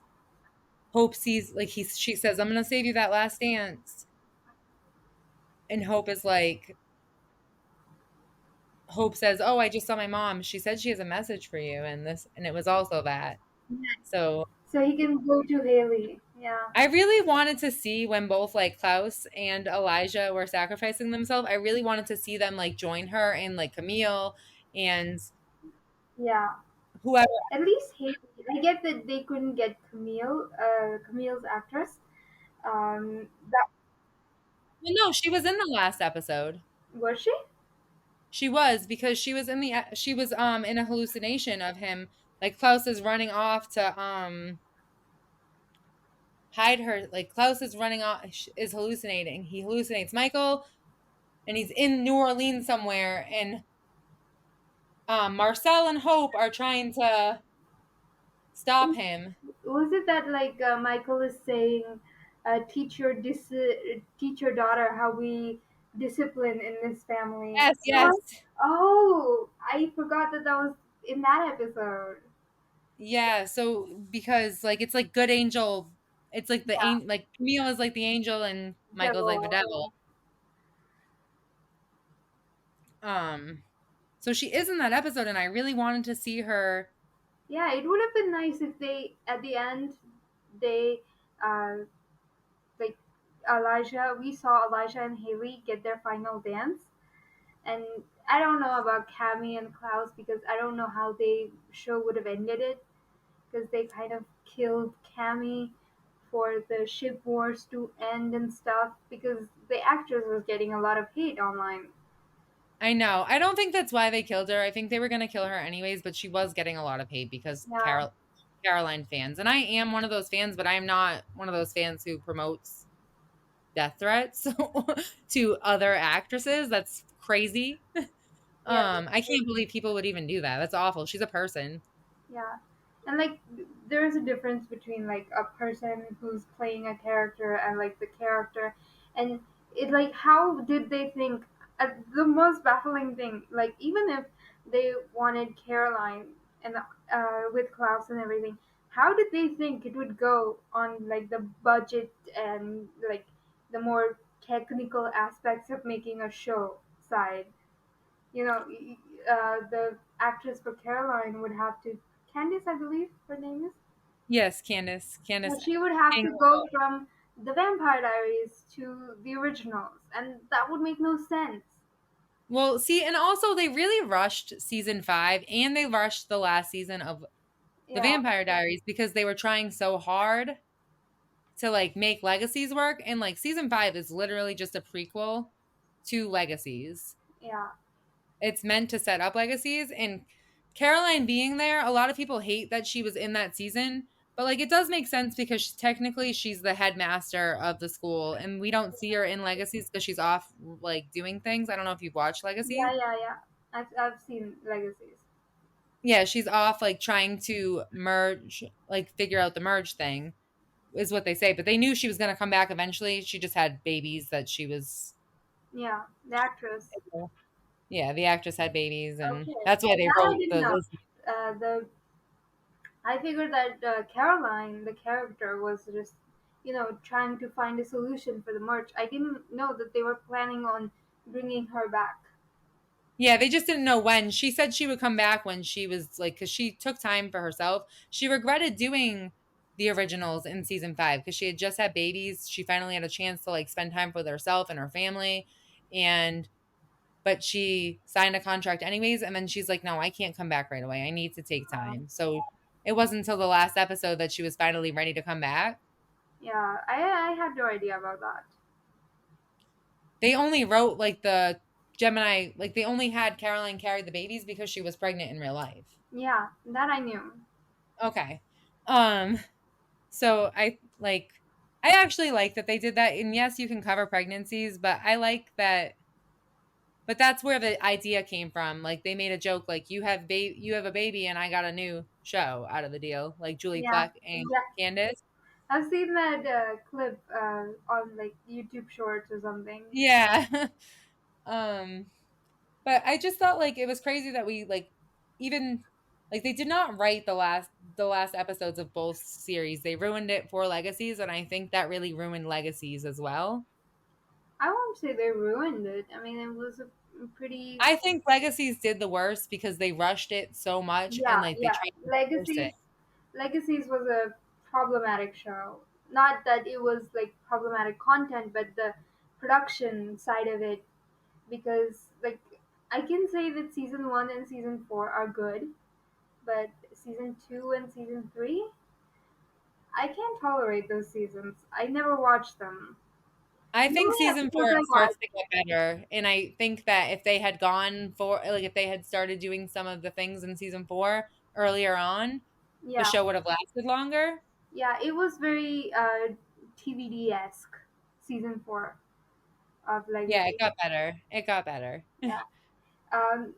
Hope sees like she says, "I'm gonna save you that last dance," and Hope says, "Oh, I just saw my mom. She said she has a message for you," and it was also that. So So he can go to Haley. Yeah. I really wanted to see when both like Klaus and Elijah were sacrificing themselves. I really wanted to see them like join her and like Camille and Yeah. whoever. At least Haley. I get that they couldn't get Camille's actress. That Well, no, she was in the last episode. was she? She was because she was in a hallucination of him. Like Klaus is running off to hide her. Like Klaus is running off is hallucinating. He hallucinates Michael and he's in New Orleans somewhere and Marcel and Hope are trying to stop him. Was it that like Michael is saying, teach your daughter how we discipline in this family? Yes, yes. Oh, I forgot that was in that episode. Yeah, so because like it's like good angel, it's like the Yeah, like Camille is like the angel and Michael's like the devil. devil. Um so she is in that episode and I really wanted to see her. Yeah, it would have been nice if they at the end they uh like we saw Elijah and Haley get their final dance. And I don't know about Cammy and Klaus because I don't know how they show would have ended it because they kind of killed Cammy for the ship wars to end and stuff because the actress was getting a lot of hate online. I know. I don't think that's why they killed her. I think they were going to kill her anyways, but she was getting a lot of hate because Yeah, Caroline fans. And I am one of those fans, but I'm not one of those fans who promotes death threats to other actresses. That's crazy. yeah, I can't believe people would even do that. That's awful. She's a person. yeah. And like there's a difference between like a person who's playing a character and like the character and it like how did they think the most baffling thing like even if they wanted Caroline and with Klaus and everything how did they think it would go on like the budget and like the more technical aspects of making a show side you know, the actress for Caroline would have to Candice, I believe her name is. Yes, Candace. So Candace. she would have King. to go from the Vampire Diaries to the originals, and that would make no sense. Well, see, and also they really rushed season 5 and they rushed the last season of The Yeah, Vampire Diaries because they were trying so hard to like make Legacies work, and like season 5 is literally just a prequel to Legacies. yeah, It's meant to set up Legacies, and Caroline being there, a lot of people hate that she was in that season, but like it does make sense because technically she's the headmaster of the school and we don't see her in Legacies because she's off like doing things. I don't know if you've watched Legacies. yeah. I've seen Legacies. Yeah, she's off like trying to merge, like figure out the merge thing is what they say, but they knew she was going to come back eventually. She just had babies that she was. Yeah, the actress. Yeah, the actress had babies, and Okay, that's why they that I wrote didn't the know. Lizzie. The I figured that Caroline, the character, was just trying to find a solution for the merch. I didn't know that they were planning on bringing her back. Yeah, they just didn't know when. She said she would come back when she was like, because she took time for herself. She regretted doing the originals in season 5 because she had just had babies. She finally had a chance to like spend time with herself and her family. And, but she signed a contract anyways. And then she's like, no, I can't come back right away. I need to take time. So it wasn't until the last episode that she was finally ready to come back. Yeah, I had no idea about that. They only wrote like the Gemini, like they only had Caroline carry the babies because she was pregnant in real life. Yeah, that I knew. Okay. Um, so I actually like that they did that. And yes, you can cover pregnancies, but I like that, but that's where the idea came from. Like they made a joke like you have a baby and I got a new show out of the deal, like Julie Yeah, Plec and exactly. Candace. I've seen that clip on like YouTube Shorts or something. Yeah. um But I just thought like it was crazy that we like even like they did not write the last episodes of both series. They ruined it for Legacies, and I think that really ruined Legacies as well. I won't say they ruined it. I mean, it was a pretty. I think Legacies did the worst because they rushed it so much and Yeah, like they yeah. tried to force Legacies it. Legacies was a problematic show. Not that it was like problematic content, but the production side of it. Because like I can say that season 1 and season 4 are good, but season 2 and season 3, I can't tolerate those seasons. I never watched them. I The think only season episodes 4 I starts watched. to get better, and I think that if they had gone for like if they had started doing some of the things in season 4 earlier on, the Yeah, show would have lasted longer. yeah. It was very TVD esque season 4 of Yeah, it Legacy. got better. It got better. Yeah. Um,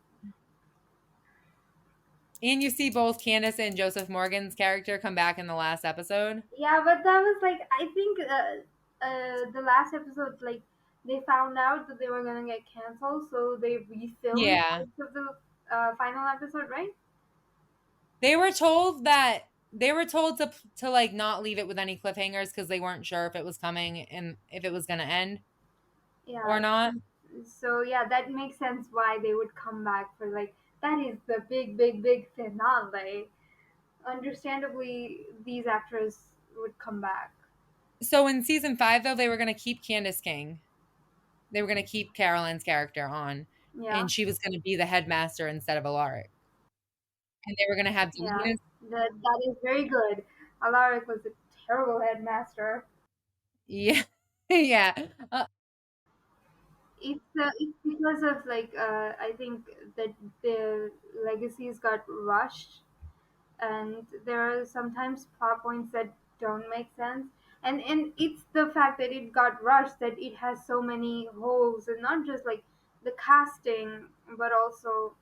And you see both Candace and Joseph Morgan's character come back in the last episode. Yeah, but that was like I think the last episode like they found out that they were gonna get canceled, so they refilmed Yeah. most of the final episode, right? They were told to like not leave it with any cliffhangers because they weren't sure if it was coming and if it was going to end Yeah. or not. So yeah, that makes sense why they would come back for like that is the big finale. Understandably, these actors would come back. So in season 5 though, they were going to keep Candace King. They were going to keep Caroline's character on, Yeah, and she was going to be the headmaster instead of Alaric. And they were going to have yeah, Delina's. that is very good. Alaric was a terrible headmaster. Yeah. Yeah. It's because of like I think that the legacies got rushed, and there are sometimes plot points that don't make sense, and it's the fact that it got rushed that it has so many holes, and not just like the casting, but also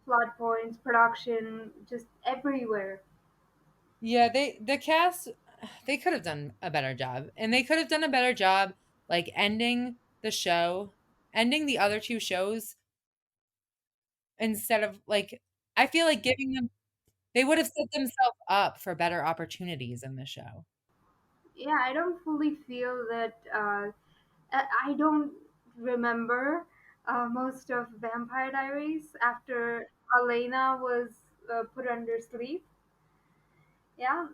plot points, production, just everywhere. Yeah, the cast they could have done a better job. And they could have done a better job like ending the show, ending the other two shows instead of like I feel like giving them they would have set themselves up for better opportunities in the show. Yeah, I don't fully feel that. I don't remember most of Vampire Diaries after Elena was put under sleep. Yeah.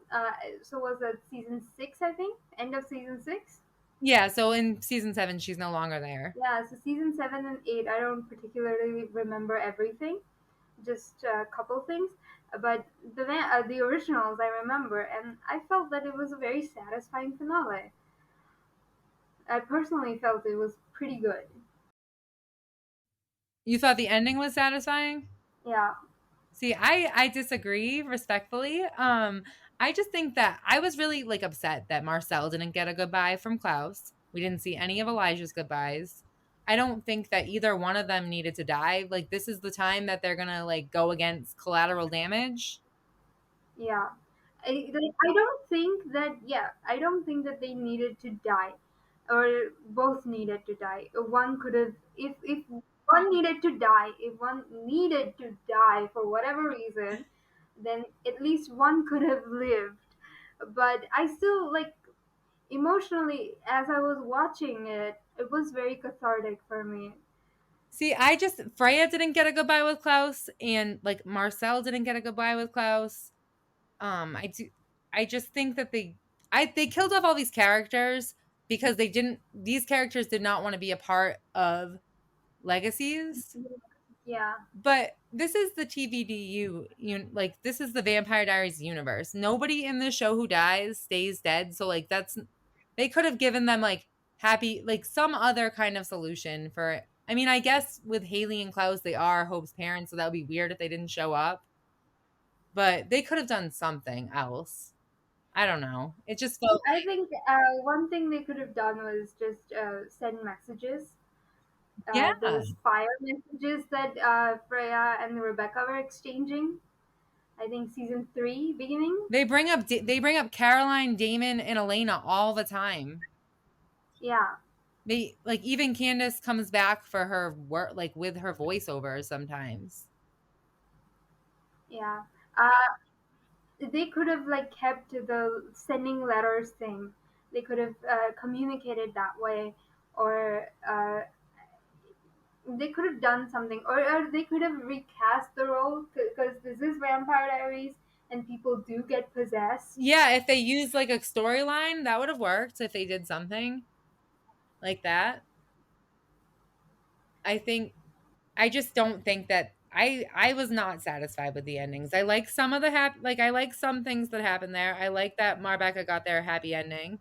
So was that season 6? I think end of season 6. Yeah, so in season 7, she's no longer there. Yeah. So season 7 and 8, I don't particularly remember everything, just a couple things. But the originals I remember, and I felt that it was a very satisfying finale. I personally felt it was pretty good. You thought the ending was satisfying? Yeah. See, I disagree respectfully. I just think that I was really like upset that Marcel didn't get a goodbye from Klaus. We didn't see any of Elijah's goodbyes. I don't think that either one of them needed to die. Like this is the time that they're gonna like go against collateral damage. Yeah. I don't think that, yeah, I don't think that they needed to die, or both needed to die. One could have, if one needed to die, if one needed to die for whatever reason, then at least one could have lived. But I still, like, emotionally, as I was watching it, it was very cathartic for me. See, I just Freya didn't get a goodbye with Klaus, and like Marcel didn't get a goodbye with Klaus. I do. I just think that they killed off all these characters because they didn't. These characters did not want to be a part of legacies. Yeah. But this is the TVDU, like this is the Vampire Diaries universe. Nobody in this show who dies stays dead. So like that's they could have given them like happy like some other kind of solution for. I mean, I guess with Haley and Klaus, they are Hope's parents, so that would be weird if they didn't show up. But they could have done something else. I don't know. It just felt I think one thing they could have done was just send messages, yeah. those fire messages that Freya and Rebecca were exchanging. I think season 3 beginning. They bring up Caroline, Damon, and Elena all the time. Yeah, They like even Candace comes back for her work like with her voiceovers sometimes. yeah. They could have like kept the sending letters thing. They could have communicated that way, or they could have done something, or they could have recast the role because this is Vampire Diaries and people do get possessed. Yeah, if they used like a storyline, that would have worked if they did something like that. I think I just don't think that I was not satisfied with the endings. I like some of the like I like some things that happened there. I like that Marbecca got their happy ending.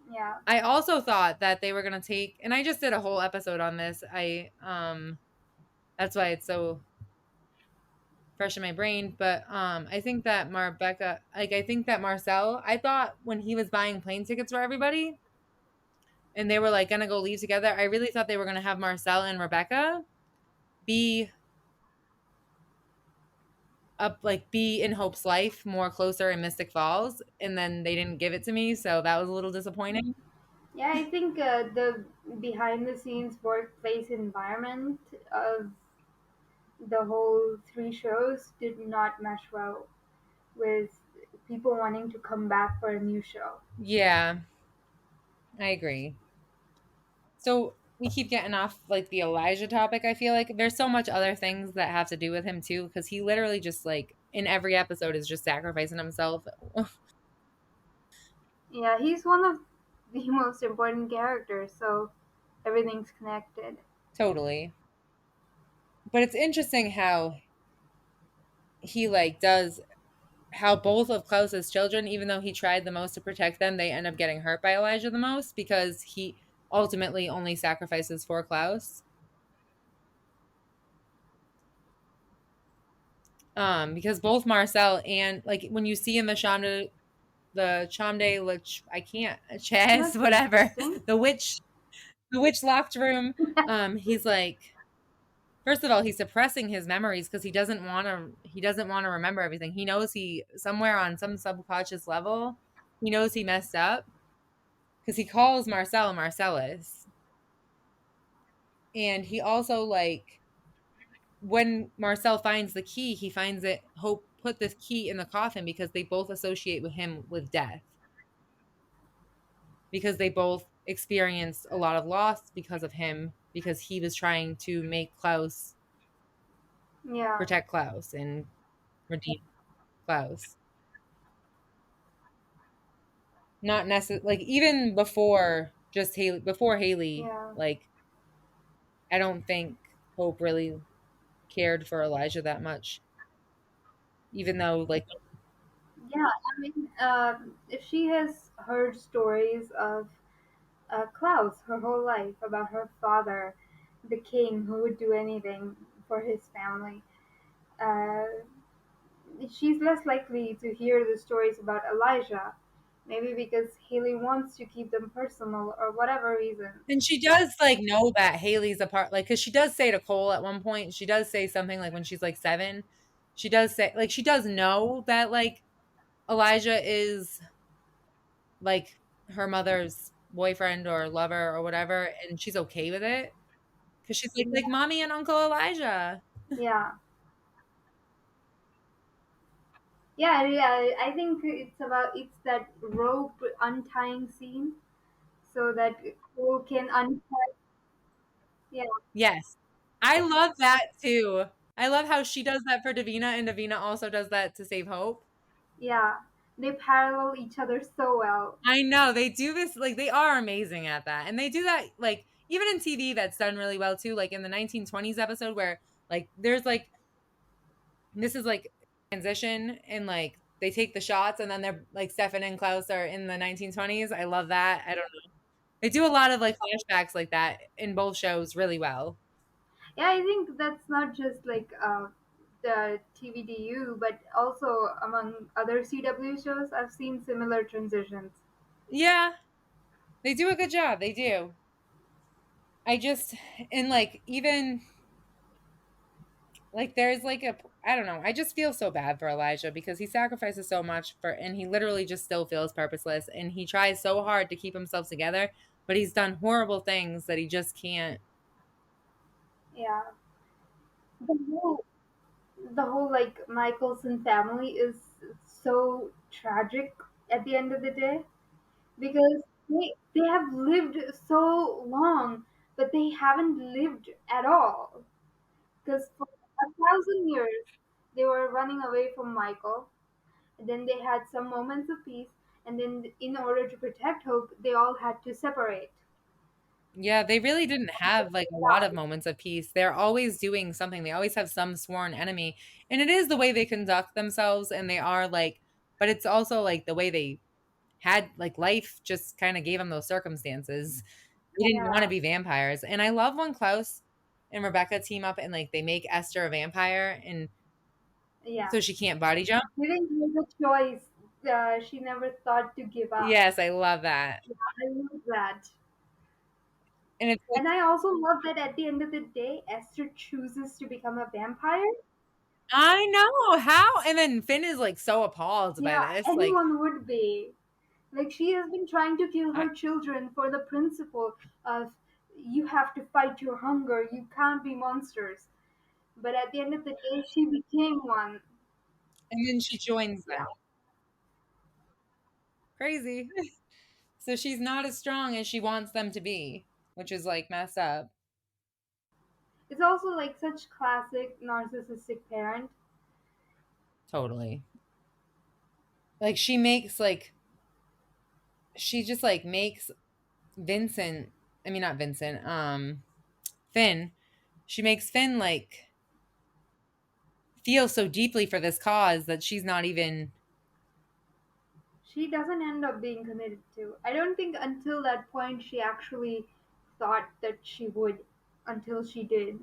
Yeah. I also thought that they were going to take and I just did a whole episode on this. I that's why it's so fresh in my brain. But I think that Marbecca, like I think that Marcel, I thought when he was buying plane tickets for everybody and they were like gonna go leave together, I really thought they were gonna have Marcel and Rebecca be be in Hope's life more closer in Mystic Falls, and then they didn't give it to me, so that was a little disappointing. Yeah, I think the behind the scenes workplace environment of the whole 3 shows did not mesh well with people wanting to come back for a new show. Yeah, I agree. So we keep getting off like the Elijah topic. I feel like there's so much other things that have to do with him too, because he literally just like in every episode is just sacrificing himself. Yeah, he's one of the most important characters, so everything's connected. Totally. But it's interesting how he like does how both of Klaus's children, even though he tried the most to protect them, they end up getting hurt by Elijah the most because he ultimately only sacrifices for Klaus. Because both Marcel and like when you see in the Chamde Lich, I can't Chaz, That's whatever, interesting. the witch locked room, he's like first of all, he's suppressing his memories because he doesn't want to remember everything. He knows he somewhere on some subconscious level, he knows he messed up because he calls Marcel Marcellus. And he also like when Marcel finds the key, he finds it Hope put this key in the coffin because they both associate with him with death. Because they both experienced a lot of loss because of him because he was trying to make Klaus Yeah. protect Klaus and redeem Klaus. not necessarily like even before Haley, Yeah. like I don't think Hope really cared for Elijah that much, even though like Yeah, I mean, if she has heard stories of Klaus her whole life about her father, the king who would do anything for his family, uh, she's less likely to hear the stories about Elijah. Maybe because Haley wants to keep them personal or whatever reason. and she does like know that Haley's a part like cuz she does say to Cole at one point, she does say something like when she's like 7, she does say like she does know that like Elijah is like her mother's boyfriend or lover or whatever and she's okay with it cuz she's like Yeah, mommy and Uncle Elijah. yeah, yeah. I think it's that rope untying scene so that Cole can untie. Yeah, Yes. I love that too. I love how she does that for Davina and Davina also does that to save Hope. yeah. They parallel each other so well. I know they do this like they are amazing at that. And they do that like even in TV that's done really well too like in the 1920s episode where like there's like this is like transition and like they take the shots and then they're like Stefan and Klaus are in the 1920s. I love that. I don't know. They do a lot of like flashbacks like that in both shows really well. Yeah, I think that's not just like the TVDU, but also among other CW shows, I've seen similar transitions. Yeah, they do a good job. They do. I just and like even like there's like a I don't know. I just feel so bad for Elijah because he sacrifices so much for and he literally just still feels purposeless and he tries so hard to keep himself together, but he's done horrible things that he just can't. Yeah, the whole the whole like Michelson family is so tragic at the end of the day because they have lived so long, but they haven't lived at all. Because for 1,000 years they were running away from Michael. And then they had some moments of peace, and then in order to protect Hope, they all had to separate. Yeah, they really didn't have like a lot of moments of peace. They're always doing something. They always have some sworn enemy. And it is the way they conduct themselves and they are like but it's also like the way they had like life just kind of gave them those circumstances. They didn't want to Yeah, be vampires. And I love when Klaus and Rebecca team up and like they make Esther a vampire and yeah. so she can't body jump. She didn't have a choice. She never thought to give up. Yes, I love that. I love that. And it's like And I also love that at the end of the day, Esther chooses to become a vampire. I know how and then Finn is like so appalled by Yeah, this. Like anyone would be. Like, she has been trying to kill I, her children for the principle of you have to fight your hunger, you can't be monsters. But at the end of the day, she became one. and then she joins Yeah. them. Crazy. So she's not as strong as she wants them to be, which is like messed up. It's also like such classic narcissistic parent. Totally. Like she makes like she just like makes Vincent, I mean not Vincent, Finn. She makes Finn like feel so deeply for this cause that she's not even She doesn't end up being committed to. I don't think until that point she actually thought that she would, until she did.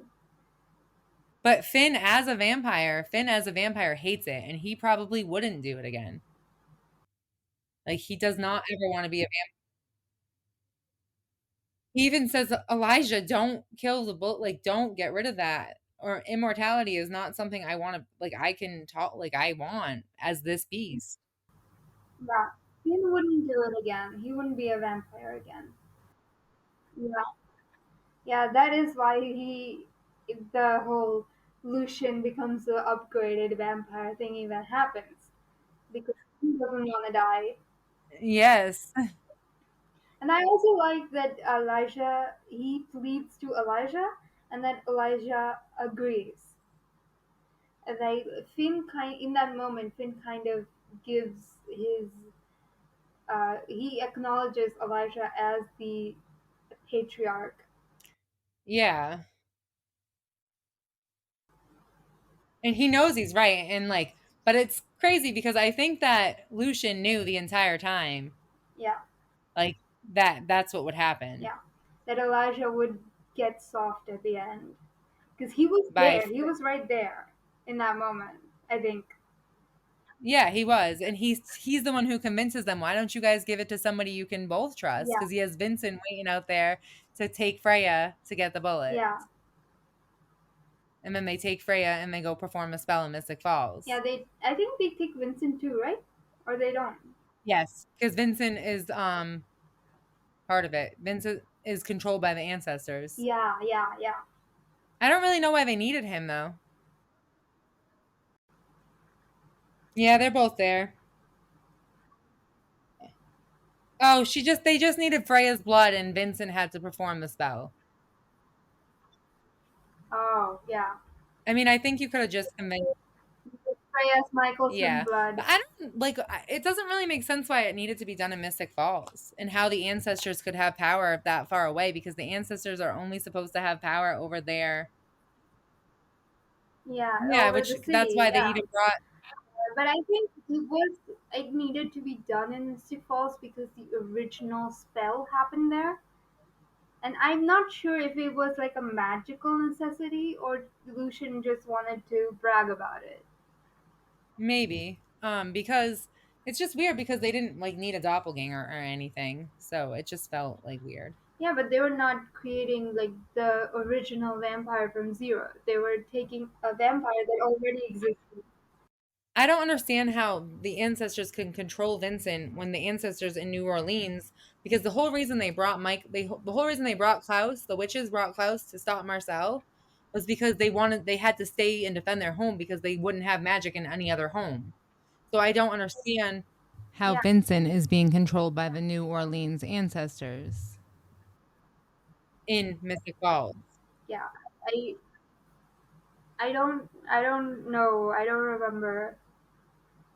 but Finn as a vampire hates it and he probably wouldn't do it again. Like he does not ever want to be a vampire. He even says Elijah, don't kill the bull like don't get rid of that. Or immortality is not something I want to like I can talk like I want as this beast. Yeah. Finn wouldn't do it again. He wouldn't be a vampire again. Yeah. Yeah, that is why the whole Lucian becomes the upgraded vampire thingy that happens. Because he doesn't want to die. Yes. And I also like that Elijah, he pleads to Elijah, and then Elijah agrees. And like Finn kind in that moment, Finn kind of gives his he acknowledges Elijah as the patriarch. Yeah. And he knows he's right. And like, but it's crazy because I think that Lucian knew the entire time, Yeah, like, that's what would happen yeah. That Elijah would get soft at the end because he was by there. He was right there in that moment. I think. yeah, he was. And he's the one who convinces them, why don't you guys give it to somebody you can both trust? Yeah, Because he has Vincent waiting out there to take Freya to get the bullet. yeah, And then they take Freya and they go perform a spell in Mystic Falls. yeah. They. I think they take Vincent too, right? Or they don't. Yes, because Vincent is part of it. Vincent is controlled by the ancestors. Yeah, yeah, yeah. I don't really know why they needed him though. Yeah, they're both there. Oh, they just needed Freya's blood and Vincent had to perform the spell. Oh, yeah. I mean, I think you could have just convinced. Freya's Michelson Yeah. blood. But I don't like it doesn't really make sense why it needed to be done in Mystic Falls and how the ancestors could have power that far away because the ancestors are only supposed to have power over there. Yeah, Yeah, over which the that's city. why they Yeah, even brought. but I think it needed to be done in Mystic Falls because the original spell happened there. And I'm not sure if it was like a magical necessity or Lucian just wanted to brag about it. Maybe. Because it's just weird because they didn't like need a doppelganger or anything. So it just felt like weird. Yeah, but they were not creating like the original vampire from zero. They were taking a vampire that already existed. I don't understand how the ancestors can control Vincent when the ancestors in New Orleans, because the whole reason they brought the whole reason they brought Klaus, the witches brought Klaus to stop Marcel, was because they had to stay and defend their home because they wouldn't have magic in any other home. So I don't understand How Yeah, Vincent is being controlled by the New Orleans ancestors. in Mystic Falls. yeah. I I don't know. I don't remember.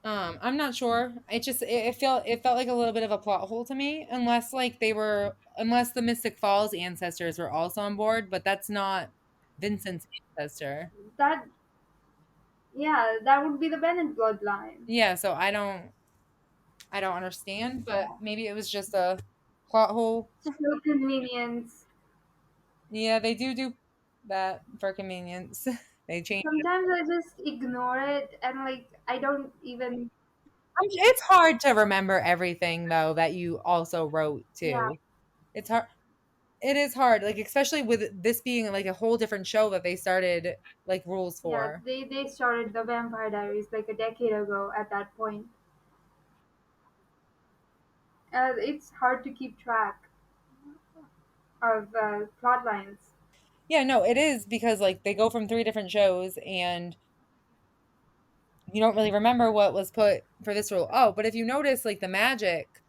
I'm not sure. It felt like a little bit of a plot hole to me, unless the Mystic Falls ancestors were also on board, but that's not Vincent's ancestor. That yeah, that would be the Bennett bloodline. Yeah, so I don't understand, but maybe it was just a plot hole. Still convenience. Yeah, they do that for convenience. They change it. Sometimes I just ignore it and like I don't even It's hard to remember everything though that you also wrote yeah, too. It's hard. It is hard, like especially with this being like a whole different show that they started like rules yeah. for. They started the Vampire Diaries like a decade ago at that point. It's hard to keep track of plot lines. Yeah, no, it is because like they go from three different shows and you don't really remember what was put for this rule. Oh, but if you notice like the magic,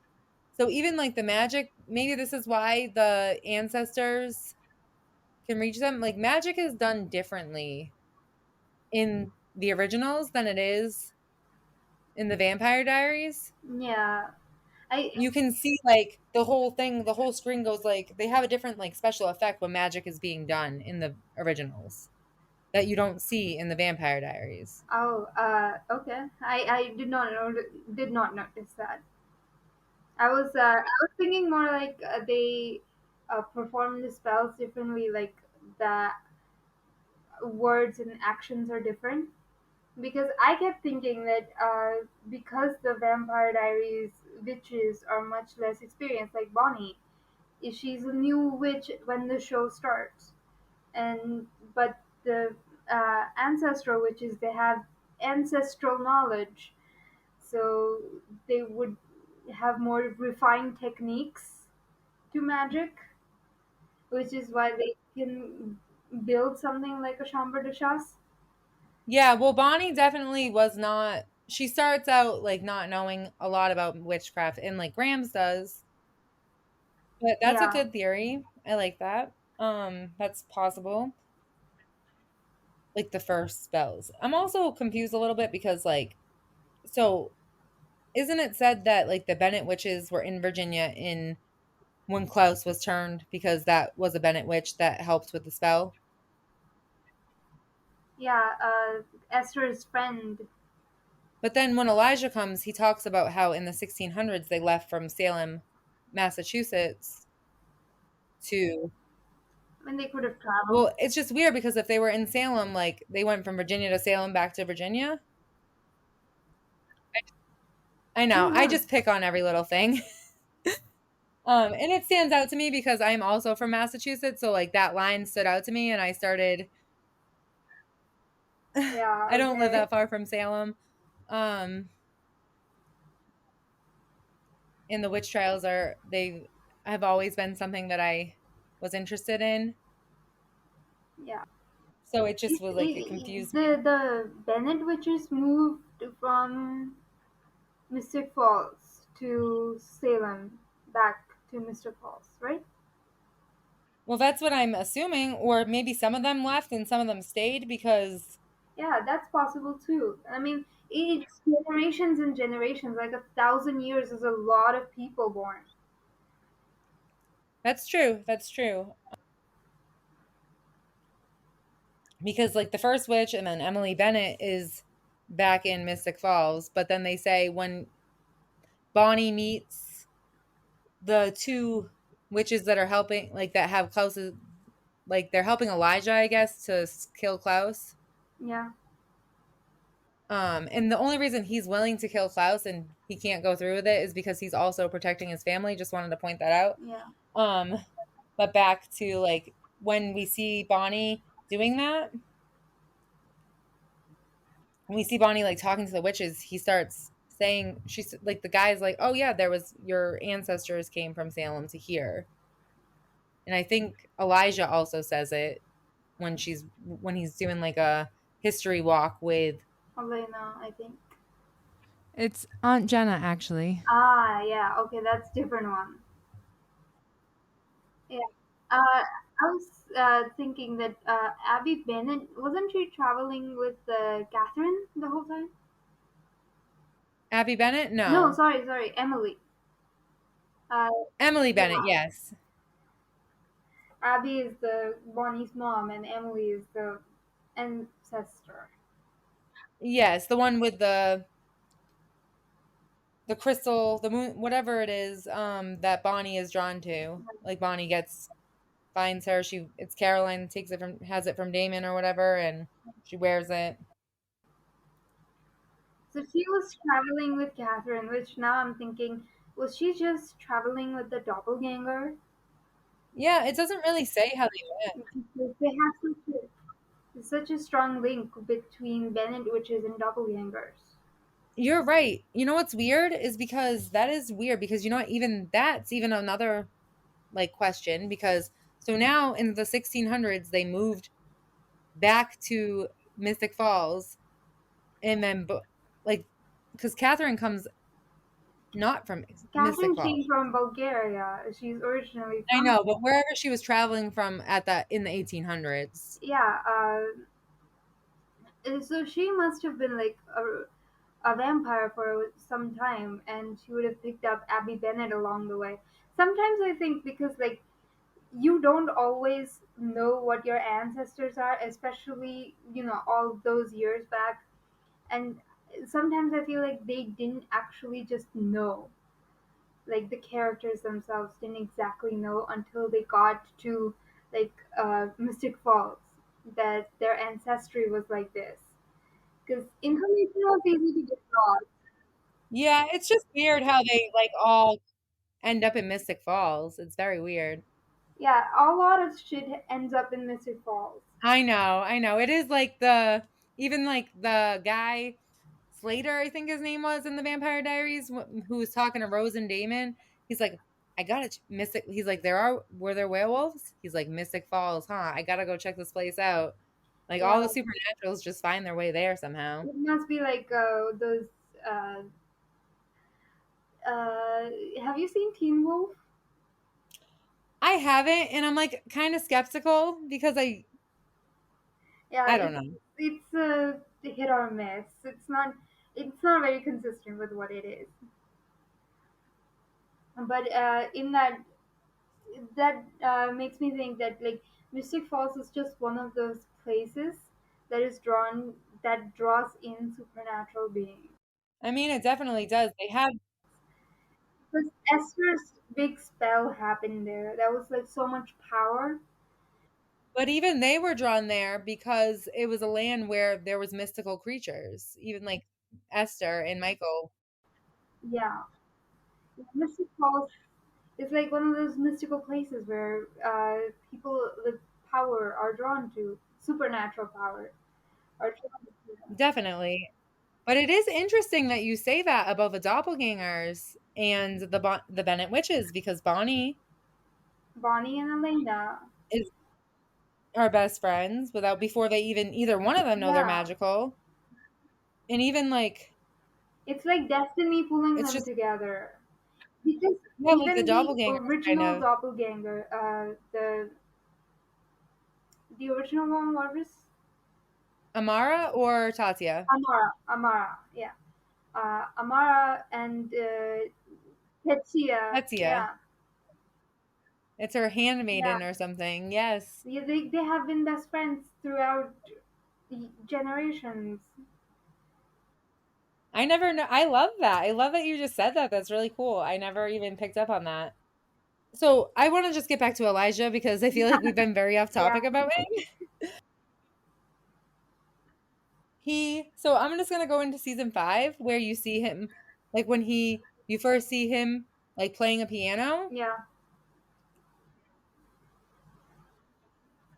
so even like the magic, maybe this is why the ancestors can reach them. Like magic is done differently in the originals than it is in the Vampire Diaries. Yeah, I You can see like the whole screen goes like they have a different like special effect when magic is being done in the originals that you don't see in the Vampire Diaries. oh okay. I did not notice that. I was thinking more like they perform the spells differently, like the words and actions are different. Because I kept thinking that because the Vampire Diaries witches are much less experienced, like Bonnie, she's a new witch when the show starts, and but the ancestral witches they have ancestral knowledge, so they would have more refined techniques to magic, which is why they can build something like a chambre de chasse. Yeah, well, Bonnie definitely was not. She starts out like not knowing a lot about witchcraft, and like Grams does. But that's a Yeah, good theory. I like that. That's possible. Like the first spells. I'm also confused a little bit because like so isn't it said that like the Bennett witches were in Virginia in when Klaus was turned because that was a Bennett witch that helped with the spell? Yeah, Esther's friend. But then when Elijah comes, he talks about how in the 1600s they left from Salem, Massachusetts to, I mean, they could have traveled. well, it's just weird because if they were in Salem, like they went from Virginia to Salem back to Virginia. I know. Who I knows? just pick on every little thing. And it stands out to me because I'm also from Massachusetts, so like that line stood out to me and I started Yeah, I don't live okay. that far from Salem. Um and the witch trials are they have always been something that I was interested in. Yeah. So it just was like it confused me. The Bennett witches moved from Mystic Falls to Salem, back to Mystic Falls, right? Well, that's what I'm assuming, or maybe some of them left and some of them stayed because Yeah, that's possible too. I mean, it's generations and generations. Like 1,000 years is a lot of people born. that's true. That's true. Because like the first witch and then Emily Bennett is back in Mystic Falls, but then they say when Bonnie meets the two witches that are helping, like that have Klaus's, like they're helping Elijah, I guess, to kill Klaus. Yeah, And the only reason he's willing to kill Klaus and he can't go through with it is because he's also protecting his family. Just wanted to point that out. yeah. Um, but back to like when we see Bonnie doing that, when we see Bonnie like talking to the witches, he starts saying she's like the guy's like, "Oh yeah, there was your ancestors came from Salem to here." And I think Elijah also says it when he's doing like a history walk with. Elena, I think. It's Aunt Jenna, actually. Ah, yeah. Okay, that's different one. Yeah. I was thinking that Abby Bennett wasn't she traveling with Catherine the whole time? Abby Bennett? No, No. sorry, Emily. Uh, Emily Bennett, yeah. yes. Abby is the Bonnie's mom, and Emily is the ancestor. Yes, the one with the crystal, the moon, whatever it is, that Bonnie is drawn to. Like Bonnie gets finds her, she it's Caroline takes it from has it from Damon or whatever and she wears it. So she was traveling with Catherine, which now I'm thinking, was she just traveling with the doppelganger? Yeah, it doesn't really say how they met. Because they have such a strong link between Bennett witches and doppelgangers. You're right. You know what's weird is because that is weird because you know what, even that's even another like question because so now in the 1600s they moved back to Mystic Falls and then like because Catherine comes not from Mystic Catherine Falls. came from Bulgaria. She's originally I from. know, but wherever she was traveling from at that in the 1800s. Yeah, so she must have been like a vampire for some time, and she would have picked up Abby Bennett along the way. Sometimes I think because like you don't always know what your ancestors are, especially all those years back, and sometimes I feel like they didn't actually just know, like the characters themselves didn't exactly know until they got to like Mystic Falls that their ancestry was like this, because information was easy to get lost. Yeah, it's just weird how they like all end up in Mystic Falls. It's very weird. Yeah, a lot of shit ends up in Mystic Falls. I know, I know. It is like the even like the guy Slater, I think his name was in the Vampire Diaries, who was talking to Rose and Damon. He's like, I gotta Mystic. He's like, were there werewolves? He's like, Mystic Falls, huh? I gotta go check this place out. Like all Yeah, the supernaturals just find their way there somehow. it must be like those. Uh, uh, have you seen Teen Wolf? I haven't, and I'm like kind of skeptical because Yeah, I don't it's know. it's a hit or miss. It's not. It's not very consistent with what it is. But in that makes me think that like Mystic Falls is just one of those places that is drawn that draws in supernatural beings. I mean, it definitely does. They have, Because Esther's big spell happened there. That was like so much power. but even they were drawn there because it was a land where there was mystical creatures. Even like Esther and Michael. Yeah, Mystic Falls is like one of those mystical places where people with power are drawn to supernatural power are drawn to. Definitely. But it is interesting that you say that about the doppelgangers and the Bennett witches because Bonnie Bonnie and Elena. is our best friends without before they even either one of them know they're Yeah, magical. And even like it's like destiny pulling it's them just together. Because yeah, like the even the doppelgangers kind original of. doppelganger, the original one was Amara or Tatia? Amara, yeah, Amara and Tetsuya, Tatia. yeah, It's her yeah, handmaiden or something. Yes. yeah. They have been best friends throughout the generations. I never know. I love that. I love that you just said that. That's really cool. I never even picked up on that. So I want to just get back to Elijah because I feel like we've been very off Yeah, topic about him. So I'm just gonna go into season 5 where you see him like when you first see him like playing a piano yeah,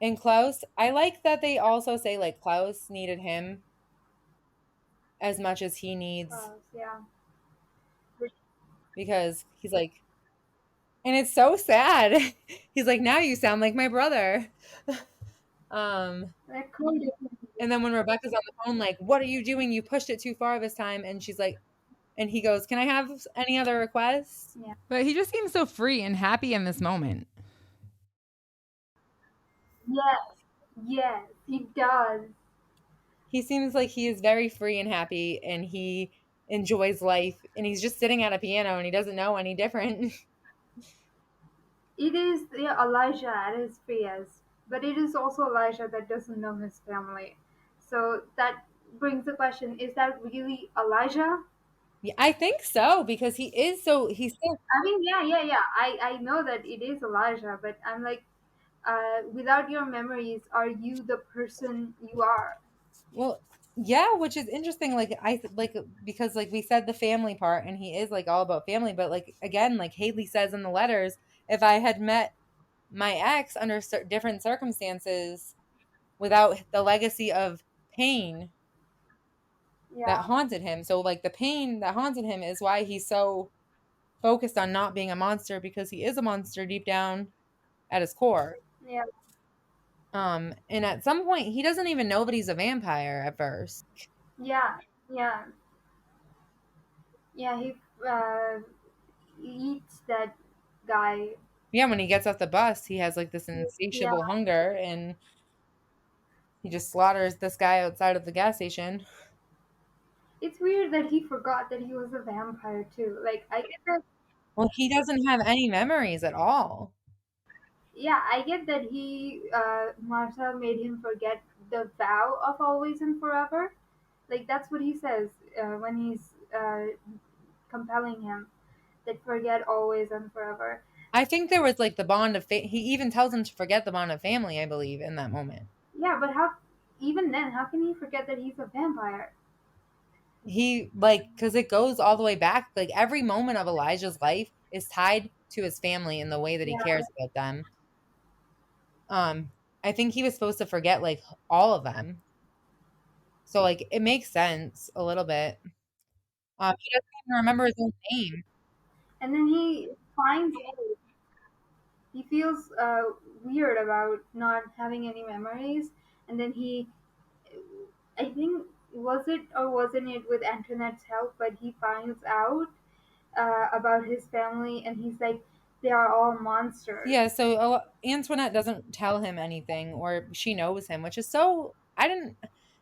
and Klaus. I like that they also say like Klaus needed him as much as he needs yeah, because he's like, and it's so sad. He's like, now you sound like my brother. Um, like codependent. and then when Rebecca's on the phone, like, what are you doing? You pushed it too far this time. And she's like, and he goes, can I have any other requests? Yeah, But he just seems so free and happy in this moment. yes, yes, he does. He seems like he is very free and happy and he enjoys life and he's just sitting at a piano and he doesn't know any different. It is yeah, Elijah at his free, but it is also Elijah that doesn't know his family. So that brings the question: is that really Elijah? Yeah, I think so because he's so I mean, yeah, yeah, yeah. I know that it is Elijah, but I'm like, without your memories, are you the person you are? well, yeah, which is interesting. Like like because like we said the family part, and he is like all about family. But like again, like Haley says in the letters, if I had met my ex under different circumstances without the legacy of pain that Yeah, haunted him, so like the pain that haunted him is why he's so focused on not being a monster because he is a monster deep down at his core. yeah, And at some point, he doesn't even know that he's a vampire at first. yeah, yeah, yeah. Uh, he eats that guy. Yeah, when he gets off the bus, he has like this Yeah, insatiable hunger and he just slaughters this guy outside of the gas station. it's weird that he forgot that he was a vampire too. Like I get that. Well, he doesn't have any memories at all. Yeah, I get that he Marcel made him forget the vow of always and forever. Like that's what he says when he's compelling him that forget always and forever. I think there was like the bond of he even tells him to forget the bond of family, I believe, in that moment. Yeah, but how? Even then, how can he forget that he's a vampire? He like because it goes all the way back. Like every moment of Elijah's life is tied to his family in the way that he Yeah, cares about them. Um, I think he was supposed to forget like all of them. So like it makes sense a little bit. He doesn't even remember his own name. and then he finds out he feels weird about not having any memories, and then I think was it or wasn't it with Antoinette's help, but he finds out about his family, and he's like, they are all monsters. Yeah, so Antoinette doesn't tell him anything, or she knows him, which is so. I didn't.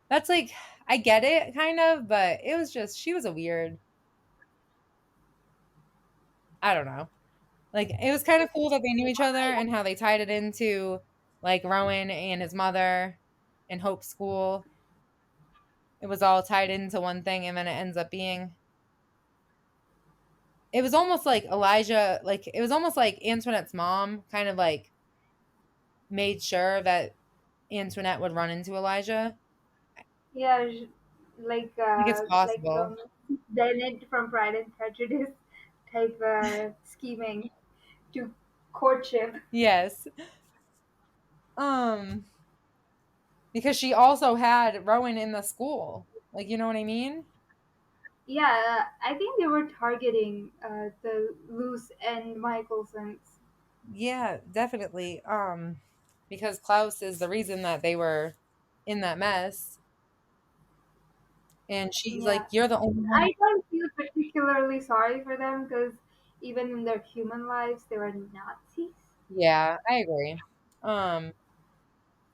That's like, I get it kind of, but it was just, she was a weird, I don't know. Like, it was kind of cool that they knew each other and how they tied it into like Rowan and his mother and Hope's school. It was all tied into one thing, and then it ends up being, it was almost like Elijah, like, it was almost like Antoinette's mom kind of like made sure that Antoinette would run into Elijah. Yeah, I think it's like possible. Bennett from Pride and Prejudice type scheming to courtship. Yes. Um, because she also had Rowan in the school. Like, you know what I mean? Yeah, I think they were targeting the Luce and Michelsons. Yeah, definitely. Because Klaus is the reason that they were in that mess. And she's Yeah, like, "You're the only one." I don't feel particularly sorry for them because even in their human lives, they were Nazis. Yeah, I agree. Um,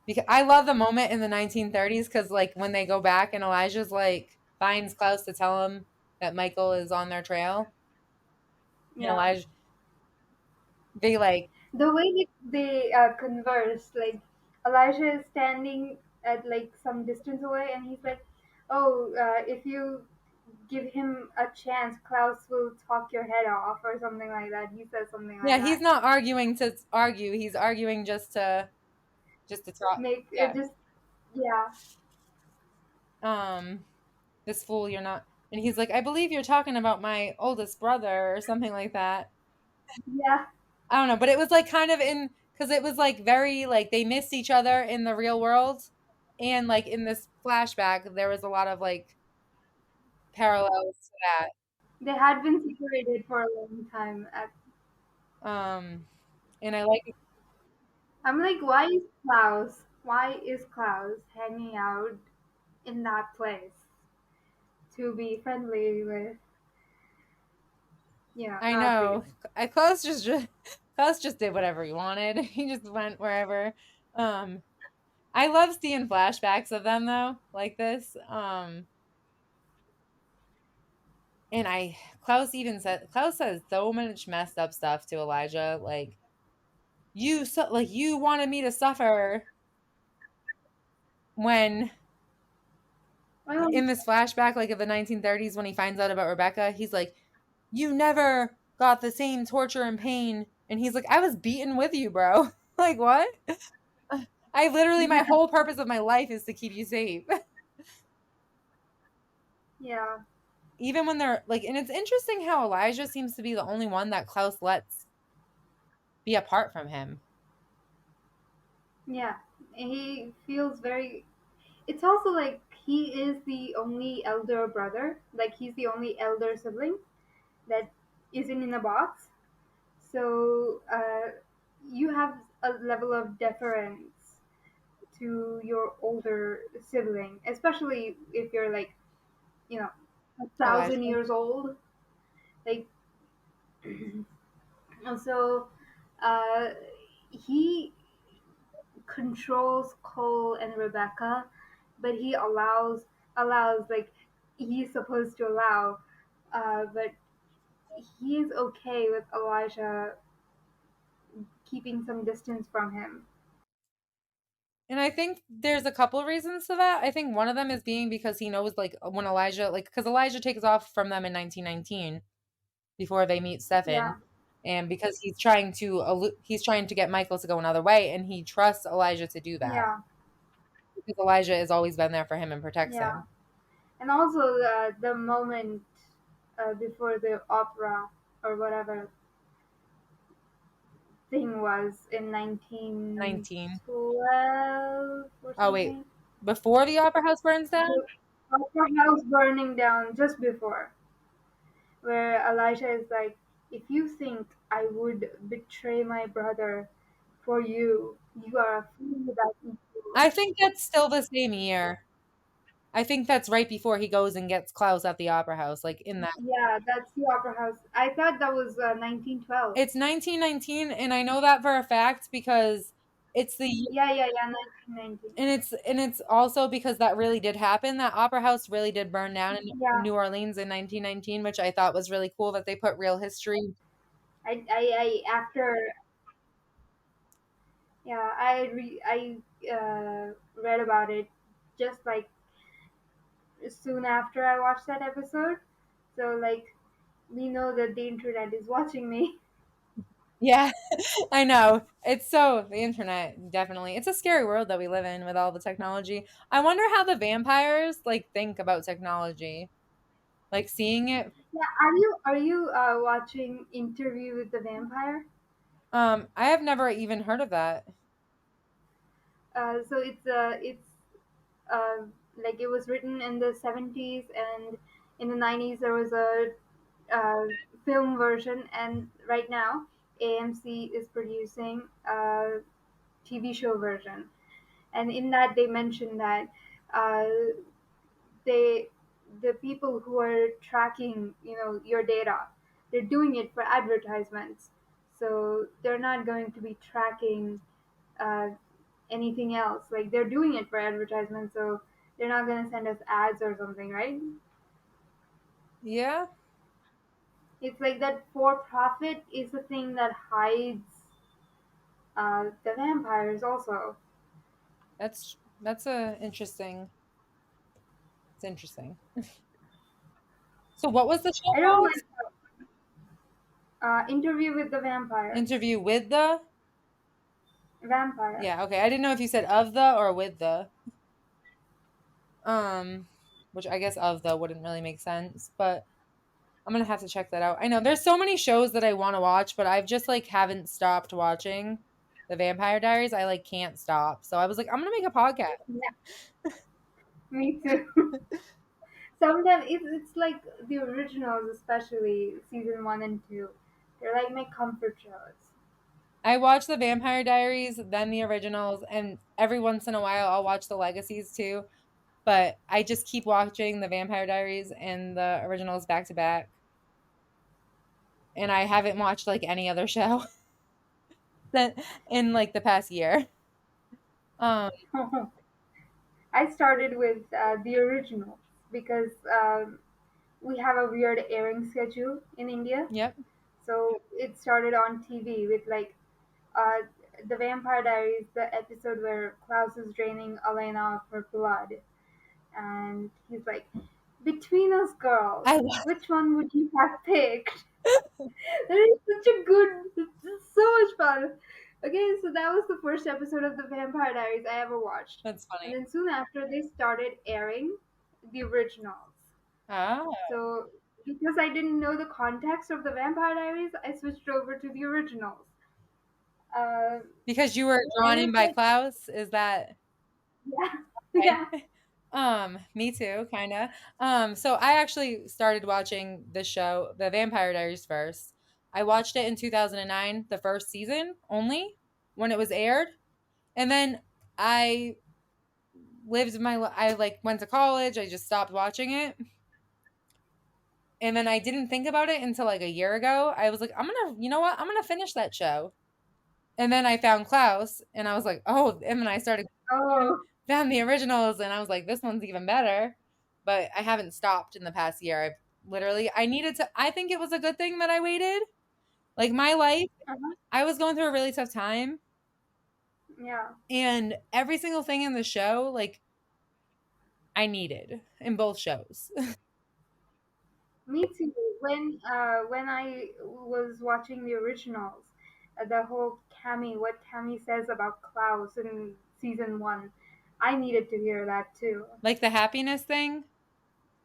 because I love the moment in the 1930s because, like, when they go back and Elijah's like finds Klaus to tell him that Michael is on their trail, and Yeah, Elijah, they like, the way they converse, like Elijah is standing at like some distance away, and he's like, "Oh, if you give him a chance, Klaus will talk your head off," or something like that. He says something like yeah, he's that. not arguing to argue. He's arguing just to talk. Make it Yeah. just yeah, Um, this fool, you're not. And he's like, I believe you're talking about my oldest brother or something like that. yeah, I don't know, but it was like kind of in, because it was like very like they missed each other in the real world, and like in this flashback there was a lot of like parallels to they had been separated for a long time. that. And I like, I'm like, why is Klaus? Why is Klaus hanging out in that place to be friendly with, I Nazis? know, Klaus just did whatever he wanted. He just went wherever. Um, I love seeing flashbacks of them though, like this. And Klaus says so much messed up stuff to Elijah, like, you wanted me to suffer when, Well, in this flashback, like of the 1930s, when he finds out about Rebecca, he's like, you never got the same torture and pain. And he's like, I was beaten with you, bro. Like, what? I literally, my whole purpose of my life is to keep you safe. yeah, Even when they're like, and it's interesting how Elijah seems to be the only one that Klaus lets be apart from him. yeah. He feels very. It's also like he is the only elder brother. Like he's the only elder sibling that isn't in a box. So you have a level of deference to your older sibling, especially if you're like, you know, a thousand Elijah. years old. Like, and so uh, he controls Cole and Rebecca, but he allows like he's supposed to allow, but he's okay with Elijah keeping some distance from him. And I think there's a couple reasons to that. I think one of them is being because he knows, like, when Elijah, like, because Elijah takes off from them in 1919 before they meet Stefan, Yeah, and because he's trying to get Michael to go another way, and he trusts Elijah to do that yeah, because Elijah has always been there for him and protects yeah. him. And also the moment before the opera or whatever thing was in 19. 1912 or Oh wait, something. before the opera house burns down. The opera house burning down just before, where Elijah is like, if you think I would betray my brother for you, you are a fool without equal. I think that's still the same year. I think that's right before he goes and gets Klaus at the opera house, like in that. Yeah, that's the opera house. I thought that was 1912. It's 1919, and I know that for a fact because It's the Yeah, 1990. and it's also because that really did happen. That opera house really did burn down in Yeah, New Orleans in 1919, which I thought was really cool that they put real history. after, yeah, I read about it just like soon after I watched that episode. So like we know that the internet is watching me. Yeah, I know. It's so the internet definitely. It's a scary world that we live in with all the technology. I wonder how the vampires like think about technology. Like seeing it. Yeah, are you watching Interview with the Vampire? I have never even heard of that. So it's uh, like it was written in the 70s, and in the 90s there was a uh, film version, and right now AMC is producing a TV show version, and in that they mention that uh, they the people who are tracking your data, they're doing it for advertisements, so they're not going to be tracking uh, anything else. Like they're doing it for advertisement, so they're not going to send us ads or something, right? Yeah, It's like that for profit is the thing that hides the vampires also. that's a interesting. It's interesting. So what was the show I don't called? like Interview with the Vampire. Interview with the. Vampire. Yeah, okay. I didn't know if you said of the or with the. Um, which I guess of the wouldn't really make sense, but I'm gonna have to check that out. I know there's so many shows that I want to watch, but I've just like haven't stopped watching the Vampire Diaries. I like can't stop. So I was like, I'm gonna make a podcast. Yeah, me too. Sometimes it's like the originals, especially season 1 and 2. They're like my comfort shows. I watch the Vampire Diaries, then the originals, and every once in a while I'll watch the legacies too. But I just keep watching the Vampire Diaries and the originals back to back. And I haven't watched like any other show that in like the past year. Um, I started with the originals because we have a weird airing schedule in India. yep. So it started on TV with like uh, the Vampire Diaries, the episode where Klaus is draining Elena of her blood, and he's like, "Between us, girls, I love which one would you have picked?" That is such a good, it's so much fun. Okay, so that was the first episode of the Vampire Diaries I ever watched, that's and funny. then soon after they started airing the originals. Oh, So because I didn't know the context of the Vampire Diaries, I switched over to the originals. Uh, because you were and drawn in it's by like, Klaus, is that yeah, okay? yeah. Me too, kind of. So I actually started watching the show, The Vampire Diaries first. I watched it in 2009, the first season only when it was aired. And then I I like went to college, I just stopped watching it. And then I didn't think about it until like a year ago. I was like, I'm going to, you know what? I'm going to finish that show. And then I found Klaus and I was like, oh, and then I started Oh, found the originals and I was like, this one's even better. But I haven't stopped in the past year. I've literally I needed to I think it was a good thing that I waited. Like my life, uh-huh. I was going through a really tough time Yeah. and every single thing in the show, like I needed in both shows. Me too. When I was watching the originals, the whole what Cammy says about Klaus in season 1, I needed to hear that too. Like the happiness thing.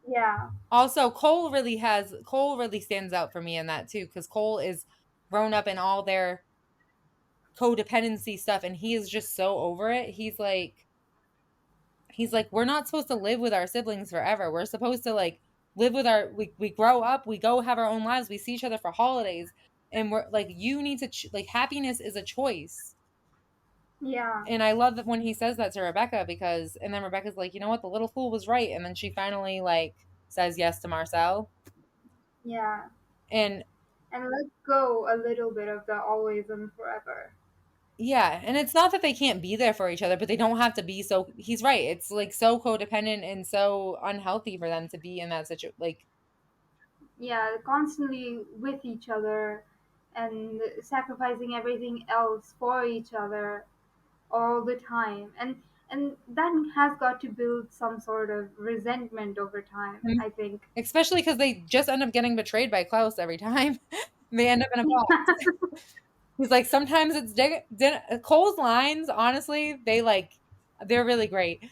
Yeah, Also, Cole really stands out for me in that too, because Cole is grown up in all their codependency stuff and he is just so over it. He's like we're not supposed to live with our siblings forever. We're supposed to like live with we grow up, we go have our own lives, we see each other for holidays, and we're like you need to like happiness is a choice. yeah, And I love that when he says that to Rebecca because and then Rebecca's like, you know what, the little fool was right, and then she finally like says yes to Marcel. yeah. And And let go a little bit of the always and forever. Yeah, and it's not that they can't be there for each other, but they don't have to be so he's right. It's like so codependent and so unhealthy for them to be in that situation. Like, Yeah, constantly with each other and sacrificing everything else for each other all the time. And that has got to build some sort of resentment over time, I think. especially because they just end up getting betrayed by Klaus every time. They end up in a box. He's like, sometimes it's Cole's lines, honestly, they're really great.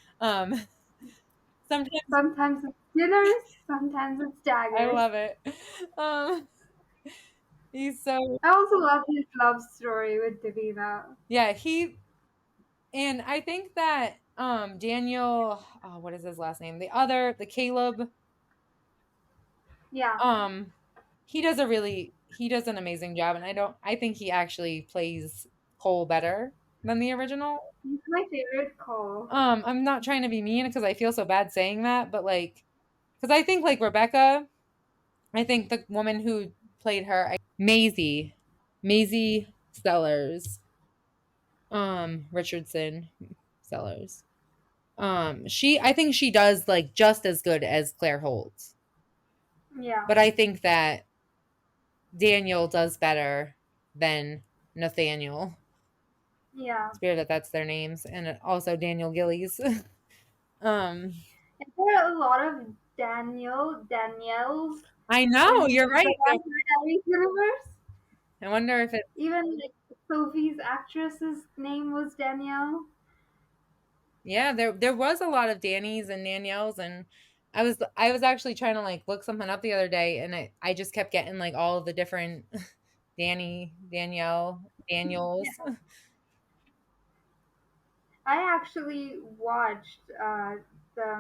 Sometimes Sometimes it's dinners, sometimes it's I daggers. love it. Um, he's so I also love his love story with Davina. yeah, and I think that Daniel, oh, what is his last name? The Caleb, Yeah, um, he does an amazing job, and I think he actually plays Cole better than the original. he's my favorite Cole. I'm not trying to be mean because I feel so bad saying that, but like, because I think like Rebecca, I think the woman who played her, Maisie Sellers, Richardson Sellers. I think she does like just as good as Claire Holt, Yeah, but I think that Daniel does better than Nathaniel. yeah. It's weird that that's their names, and also Daniel Gillies. um, And there are a lot of Danielles I know you're in the right. Vampire Diaries universe. I wonder if it. Even like Sophie's actress's name was Danielle. Yeah, there was a lot of Danny's and Danielles, and I was actually trying to like look something up the other day, and I just kept getting like all of the different Daniels. I actually watched the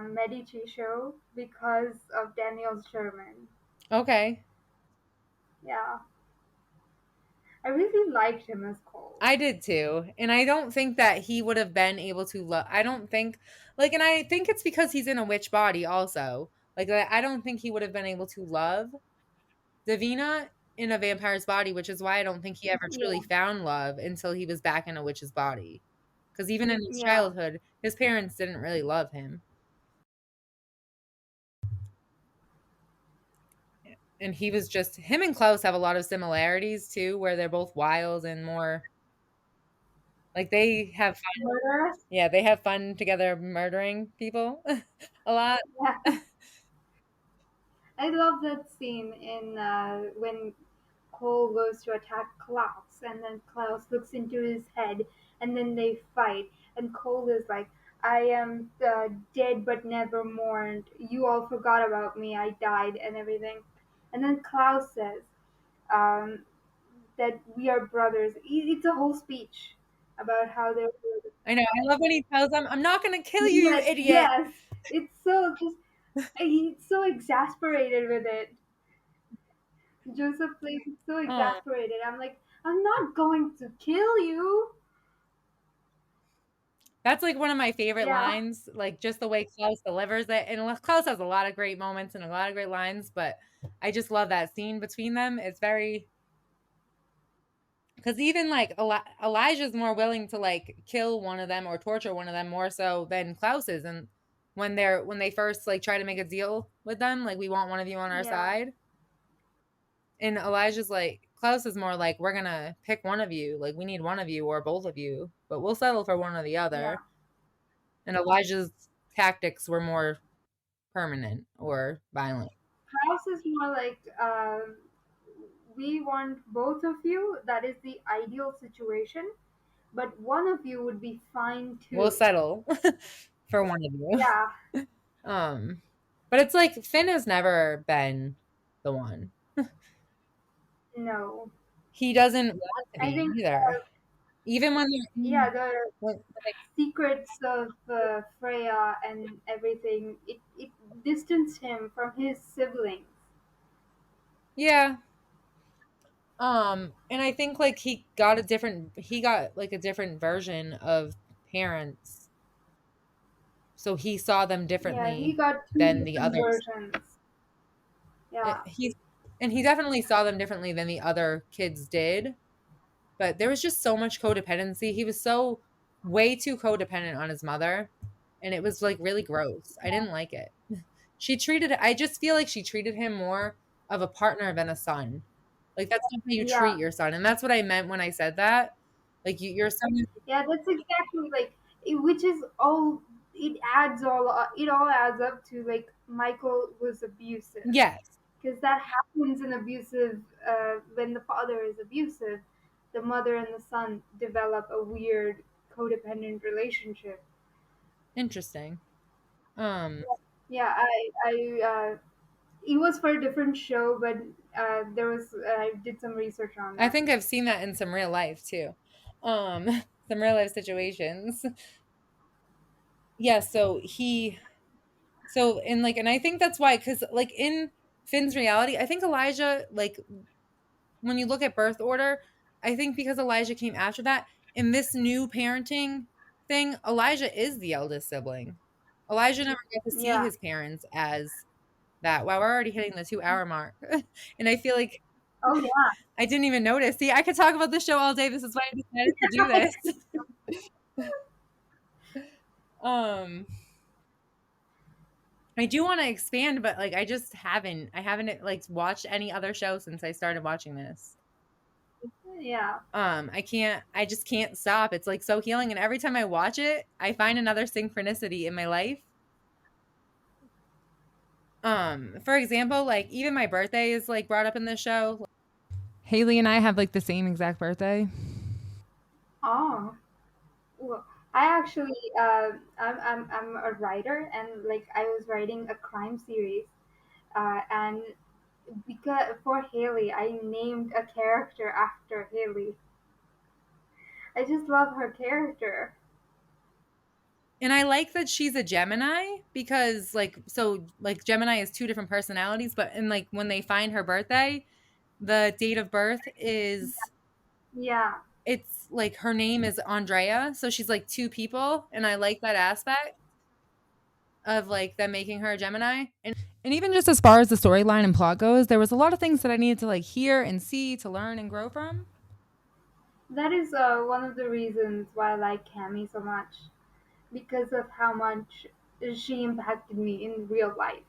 Medici show because of Daniel Sherman. Okay. Yeah, I really liked him as Cole. I did too. And I don't think that he would have been able to love I don't think like and I think it's because he's in a witch body also. Like I don't think he would have been able to love Davina in a vampire's body, which is why I don't think he ever truly Yeah, found love until he was back in a witch's body. Because even in his yeah, childhood, his parents didn't really love him. And he was just him and Klaus have a lot of similarities too, where they're both wild and more like they have fun. murderous. Yeah, they have fun together murdering people a lot. Yeah, I love that scene in when Cole goes to attack Klaus, and then Klaus looks into his head, and then they fight, and Cole is like, "I am dead but never mourned. You all forgot about me. I died and everything." And then Klaus says um, that we are brothers. It's a whole speech about how they're brothers. I know. I love when he tells them, "I'm not going to kill you, you Yes, idiot." yes. It's so just he's so exasperated with it. Joseph plays it so Oh, exasperated. I'm like, I'm not going to kill you. that's like one of my favorite Yeah, lines. Like just the way Klaus delivers it, and Klaus has a lot of great moments and a lot of great lines. But I just love that scene between them. It's very because even like Elijah's more willing to like kill one of them or torture one of them more so than Klaus is, and when they first like try to make a deal with them, like we want one of you on our yeah, side. And Elijah's like, Klaus is more like, we're gonna pick one of you. Like, we need one of you or both of you, but we'll settle for one or the yeah. other. And Elijah's tactics were more permanent or violent. House is more like we want both of you. That is the ideal situation. But one of you would be fine We'll too. settle for one of you. Yeah, Um, but it's like Finn has never been the one. no. He doesn't want to I be think, either. Even when yeah, the like, secrets of Freya and everything, it distanced him from his siblings. yeah, and I think like he got like a different version of parents, so he saw them Yeah, he differently got two than the different others. versions. Yeah, He and he definitely saw them differently than the other kids did. but there was just so much codependency. He was so way too codependent on his mother, and it was like really gross. I didn't like it. I just feel like she treated him more of a partner than a son. Like that's not how you treat Yeah, your son. And that's what I meant when I said that. Like your son is, yeah, that's exactly like which is all it all adds up to like Michael was abusive yes, because that happens in abusive when the father is abusive, the mother and the son develop a weird codependent relationship. interesting. Um, Yeah, it was for a different show, but I did some research on I that. think I've seen that in some real life too. Some real life situations. Yeah, and I think that's why, because like in Finn's reality, I think Elijah, like when you look at birth order, I think because Elijah came after that, in this new parenting thing, Elijah is the eldest sibling. Elijah never got to see Yeah. his parents as that. Wow, we're already hitting the 2 hour mark. And I feel like Oh yeah. I didn't even notice. See, I could talk about this show all day. This is why I decided to do this. um I do want to expand, but like I haven't like watched any other show since I started watching this. Yeah. I just can't stop. It's like so healing, and every time I watch it, I find another synchronicity in my life. For example, like even my birthday is like brought up in this show. Haley and I have like the same exact birthday. Oh. Well, I actually I'm a writer and like I was writing a crime series and because for Haley I named a character after Haley. I just love her character. And I like that she's a Gemini because like Gemini is two different personalities, but and like when they find her birthday, the date of birth is Yeah. it's like her name is Andrea, so she's like two people, and I like that aspect of like them making her a Gemini. And even just as far as the storyline and plot goes, there was a lot of things that I needed to like hear and see to learn and grow from. That is one of the reasons why I like Cammy so much because of how much she impacted me in real life.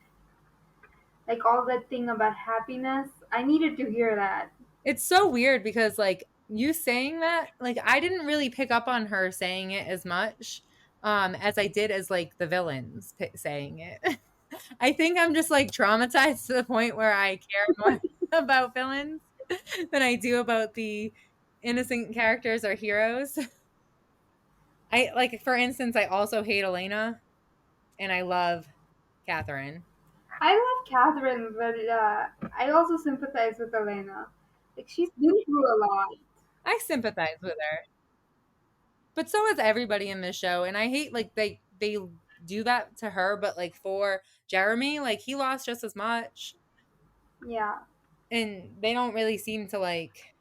Like all that thing about happiness, I needed to hear that. It's so weird because like you saying that, like I didn't really pick up on her saying it as much as I did as like the villains saying it. I think I'm just like traumatized to the point where I care more about villains than I do about the innocent characters or heroes. I like, for instance, I also hate Elena and I love Catherine. I love Catherine, but I also sympathize with Elena. Like she's been through a lot. I sympathize with her, but so is everybody in this show. And I hate like they do that to her, but like for Jeremy, like he lost just as much, Yeah. and they don't really seem to like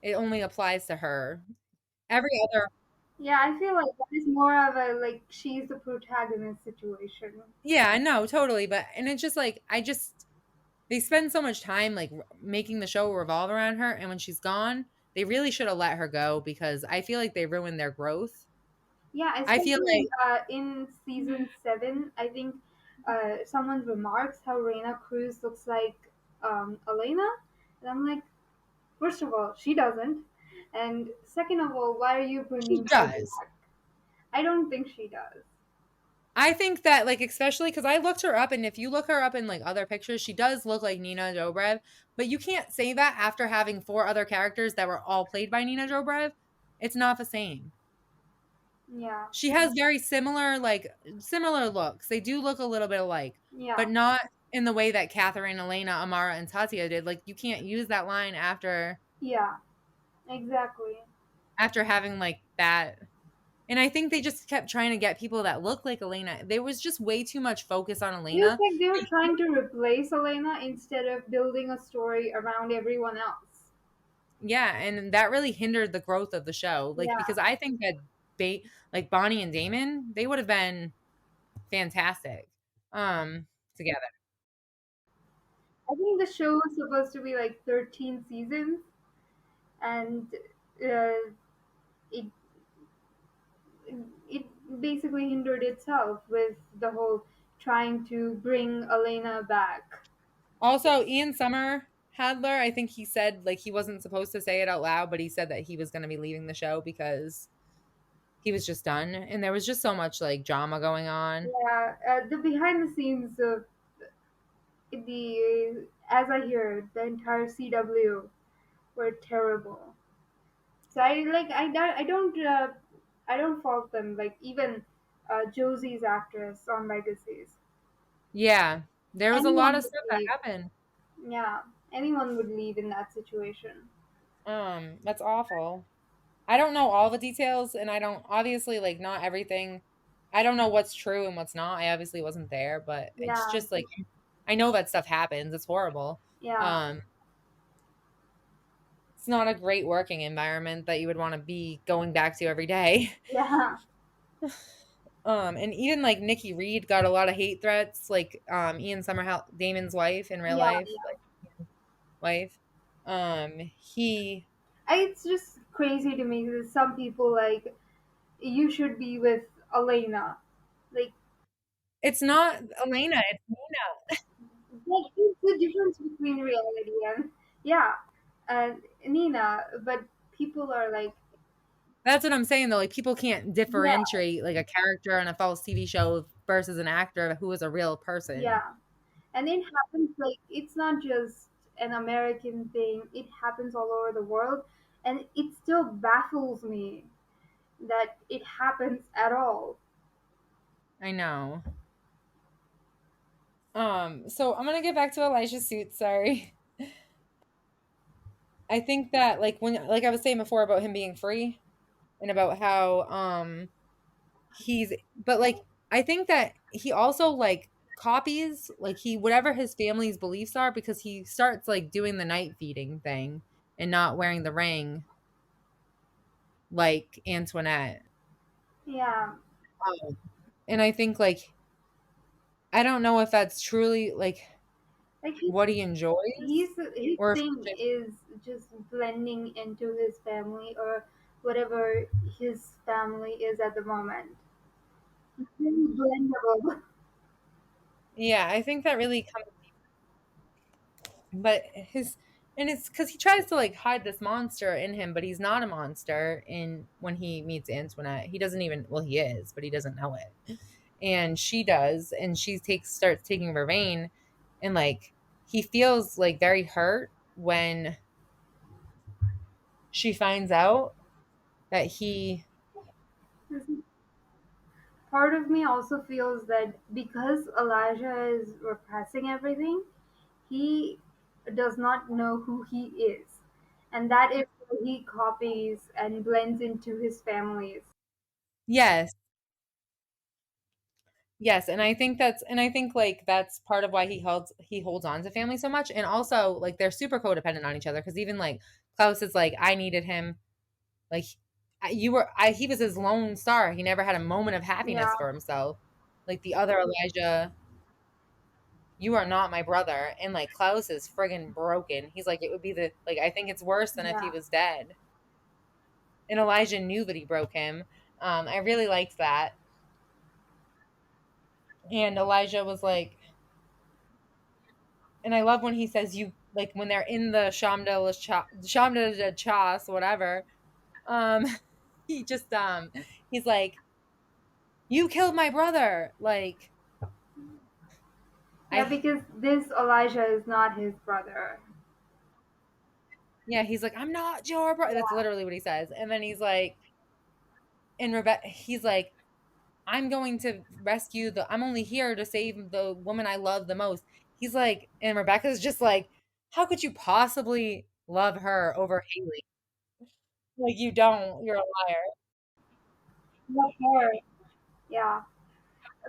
it only applies to her. Every other Yeah, I feel like that is more of a like she's the protagonist situation. Yeah, I know, totally, but and it's just like I just they spend so much time like making the show revolve around her, and when she's gone, they really should have let her go because I feel like they ruined their growth. Yeah, I feel especially like in season 7, I think someone remarks how Reina Cruz looks like Elena, and I'm like, first of all, she doesn't, and second of all, why are you she bringing her does. back? I don't think she does. I think that like especially because I looked her up, and if you look her up in like other pictures, she does look like Nina Dobrev. But you can't say that after having four other characters that were all played by Nina Dobrev. It's not the same. Yeah, She has very similar looks. They do look a little bit alike, but yeah, not in the way that Catherine, Elena, Amara, and Tatia did. Like you can't use that line yeah, exactly. after having like that. And I think they just kept trying to get people that look like Elena. There was just way too much focus on Feels Elena. like they were trying to replace Elena instead of building a story around everyone else. Yeah, and that really hindered the growth of the show. Like Yeah, because I think that like Bonnie and Damon, they would have been fantastic together. I think the show was supposed to be like 13 seasons, and uh, it it basically hindered itself with the whole trying to bring Elena back. Also, Ian Summer Hadler, I think he said like he wasn't supposed to say it out loud, but he said that he was going to be leaving the show because he was just done, and there was just so much like drama going on. Yeah, the behind the scenes of the, as I hear, the entire CW were terrible. So I don't fault them. Like even Josie's actress on Legacies, Yeah, there was a lot anyone of would stuff that leave. happened. Yeah, anyone would leave in that situation. That's awful. I don't know all the details, and I don't obviously like not everything. I don't know what's true and what's not. I obviously wasn't there, but it's Yeah, just like I know that stuff happens. It's horrible. yeah, Um, it's not a great working environment that you would want to be going back to every day. yeah, And even like Nikki Reed got a lot of hate threats, like Ian Somerhalder, Damon's wife in real yeah. life, like wife. He It's just crazy to me that some people like you should be with Elena. Like, it's not Elena, it's Nina. what is the difference between reality and yeah, and Nina? But people are like, That's what I'm saying though. Like people can't yeah, differentiate like a character on a false TV show versus an actor who is a real person. yeah, and it happens like it's not just an American thing. It happens all over the world, and it still baffles me that it happens at all. I know. So I'm gonna get back to Elijah's suit, sorry. I think that like when like I was saying before about him being free and about how he's but like I think that he also like copies like he whatever his family's beliefs are because he starts like doing the night feeding thing and not wearing the ring like Antoinette. Yeah, And I think like I don't know if that's truly like like what he enjoys his or if thing it's just is just blending into his family or whatever his family is at the moment. It's very blendable. yeah, I think that really comes but his and it's because he tries to like hide this monster in him, but he's not a monster. In when he meets Antoinette, he doesn't even well, he is, but he doesn't know it. And she does, and she takes starts taking Vervain, and like he feels like very hurt when she finds out that he Part of me also feels that because Elijah is repressing everything, he does not know who he is. And that is why he copies and blends into his families. yes. Yes, and I think like that's part of why he holds on to family so much and also like they're super codependent on each other because even like Klaus is like I needed him like you were I he was his lone star. He never had a moment of Yeah, happiness for himself. Like the other Elijah, you are not my brother and like Klaus is friggin' broken. He's like it would be the like I think it's worse than if he yeah. was dead. And Elijah knew that he broke him. I really liked that. And Elijah was like and I love when he says you like when they're in the Chambre de Chasse, whatever. Um, he just he's like, "You killed my brother." Like Yeah, I because this Elijah is not his brother. yeah, he's like, "I'm not your brother." That's Yeah, literally what he says. And then he's like, and Rebecca, he's like, "I'm going to rescue the. I'm only here to save the woman I love the most." He's like, and Rebecca's just like, "How could you possibly love her over Haley? Like you don't. You're a liar." not her. Yeah.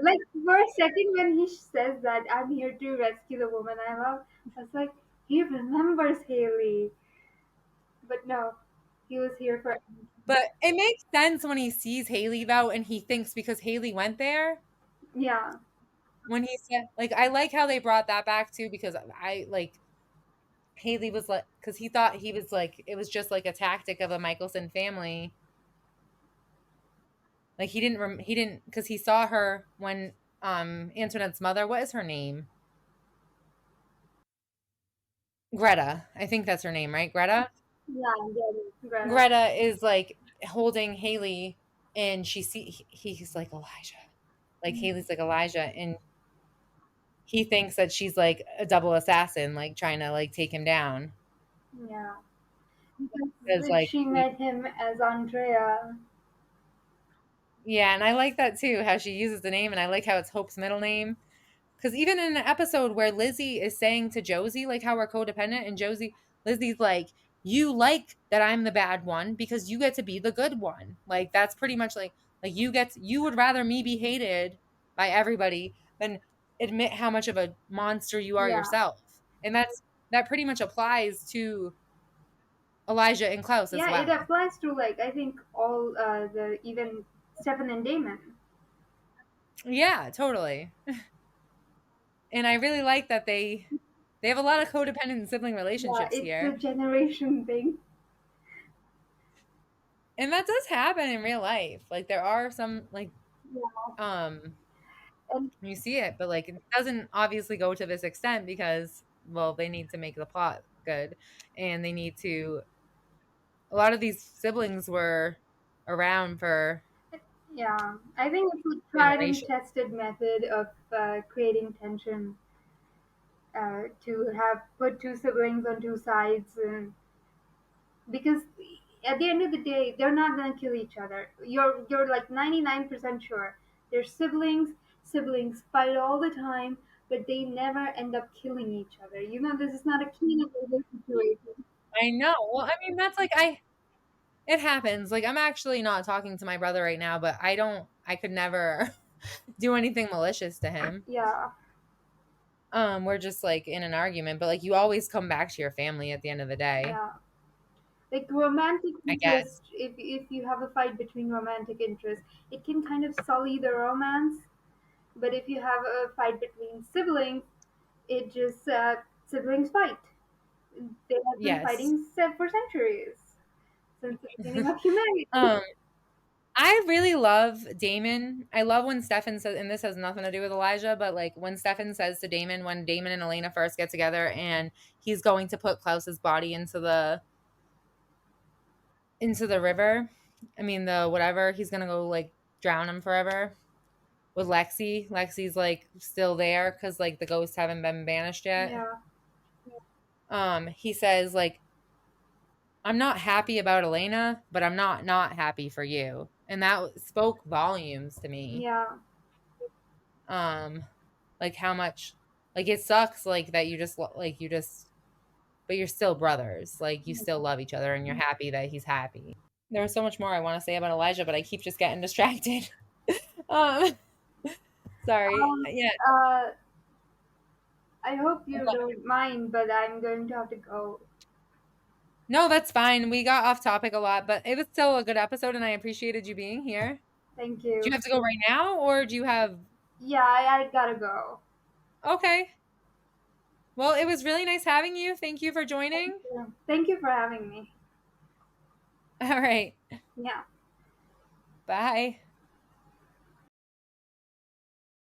Like for a second when he says that I'm here to rescue the woman I love, I was like, he remembers Haley. But no, he was here for But it makes sense when he sees Haley though, and he thinks because Haley went there, yeah. when he said like I like how they brought that back too because I like Haley was like, because he thought he was like, it was just like a tactic of a Michelson family. Like he didn't, because he saw her when Antoinette's mother, what is her name? Greta. I think that's her name, right? Greta? Yeah, Greta. Greta is like holding Haley, and he's like Elijah. Like Haley's like Elijah, and he thinks that she's like a double assassin, like trying to like take him down. Yeah, Because because like she met him as Andrea. yeah, and I like that too, how she uses the name, and I like how it's Hope's middle name. Because even in an episode where Lizzie is saying to Josie, like how we're codependent, and Lizzie's like, you like that I'm the bad one because you get to be the good one. Like that's pretty much like you would rather me be hated by everybody than admit how much of a monster you are Yeah, yourself. And that pretty much applies to Elijah and Klaus as yeah, it well. applies to like I think all the even Stefan and Damon. Yeah, totally. And I really like that they have a lot of codependent sibling Yeah, relationships it's a here. generation thing. And that does happen in real life. Like there are some like Yeah, um and you see it, but like it doesn't obviously go to this extent because well, they need to make the plot good and they need to a lot of these siblings were around for yeah, I think it's a tried and generations. tested method of creating tension. To have put two siblings on two sides, and because at the end of the day, they're not gonna kill each other. You're like 99% sure they're siblings. Siblings fight all the time, but they never end up killing each other. You know, this is not a Keenan situation. I know. Well, I mean that's like I it happens. Like I'm actually not talking to my brother right now, but I could never do anything malicious to him. Yeah, We're just like in an argument, but like you always come back to your family at the end of the day, yeah. Like romantic I guess. interest, if you have a fight between romantic interests, it can kind of sully the romance. But if you have a fight between siblings, it just siblings fight. They have been Yes. fighting for centuries since the beginning of humanity. Um, I really love Damon. I love when Stefan says, and this has nothing to do with Elijah, but like when Stefan says to Damon, when Damon and Elena first get together, and he's going to put Klaus's body into the river. I mean the whatever. He's gonna go like drown him forever with Lexi. Lexi's like still there because like the ghosts haven't been banished yet. Yeah, He says like I'm not happy about Elena, but I'm not happy for you. And that spoke volumes to me. yeah, Um like how much like it sucks like that you just but you're still brothers. Like you still love each other and you're happy that he's happy. There was so much more I want to say about Elijah, but I keep just getting distracted. um sorry. um, Yeah. uh, I hope you don't mind, but I'm going to have to go. No, that's fine. We got off topic a lot, but it was still a good episode and I appreciated you being here. Thank Do you you. have to go right now or do you have Yeah, I gotta go. okay. Well, it was really nice having you. Thank you for joining. Yeah. Thank you for having me. All right. Yeah. Bye.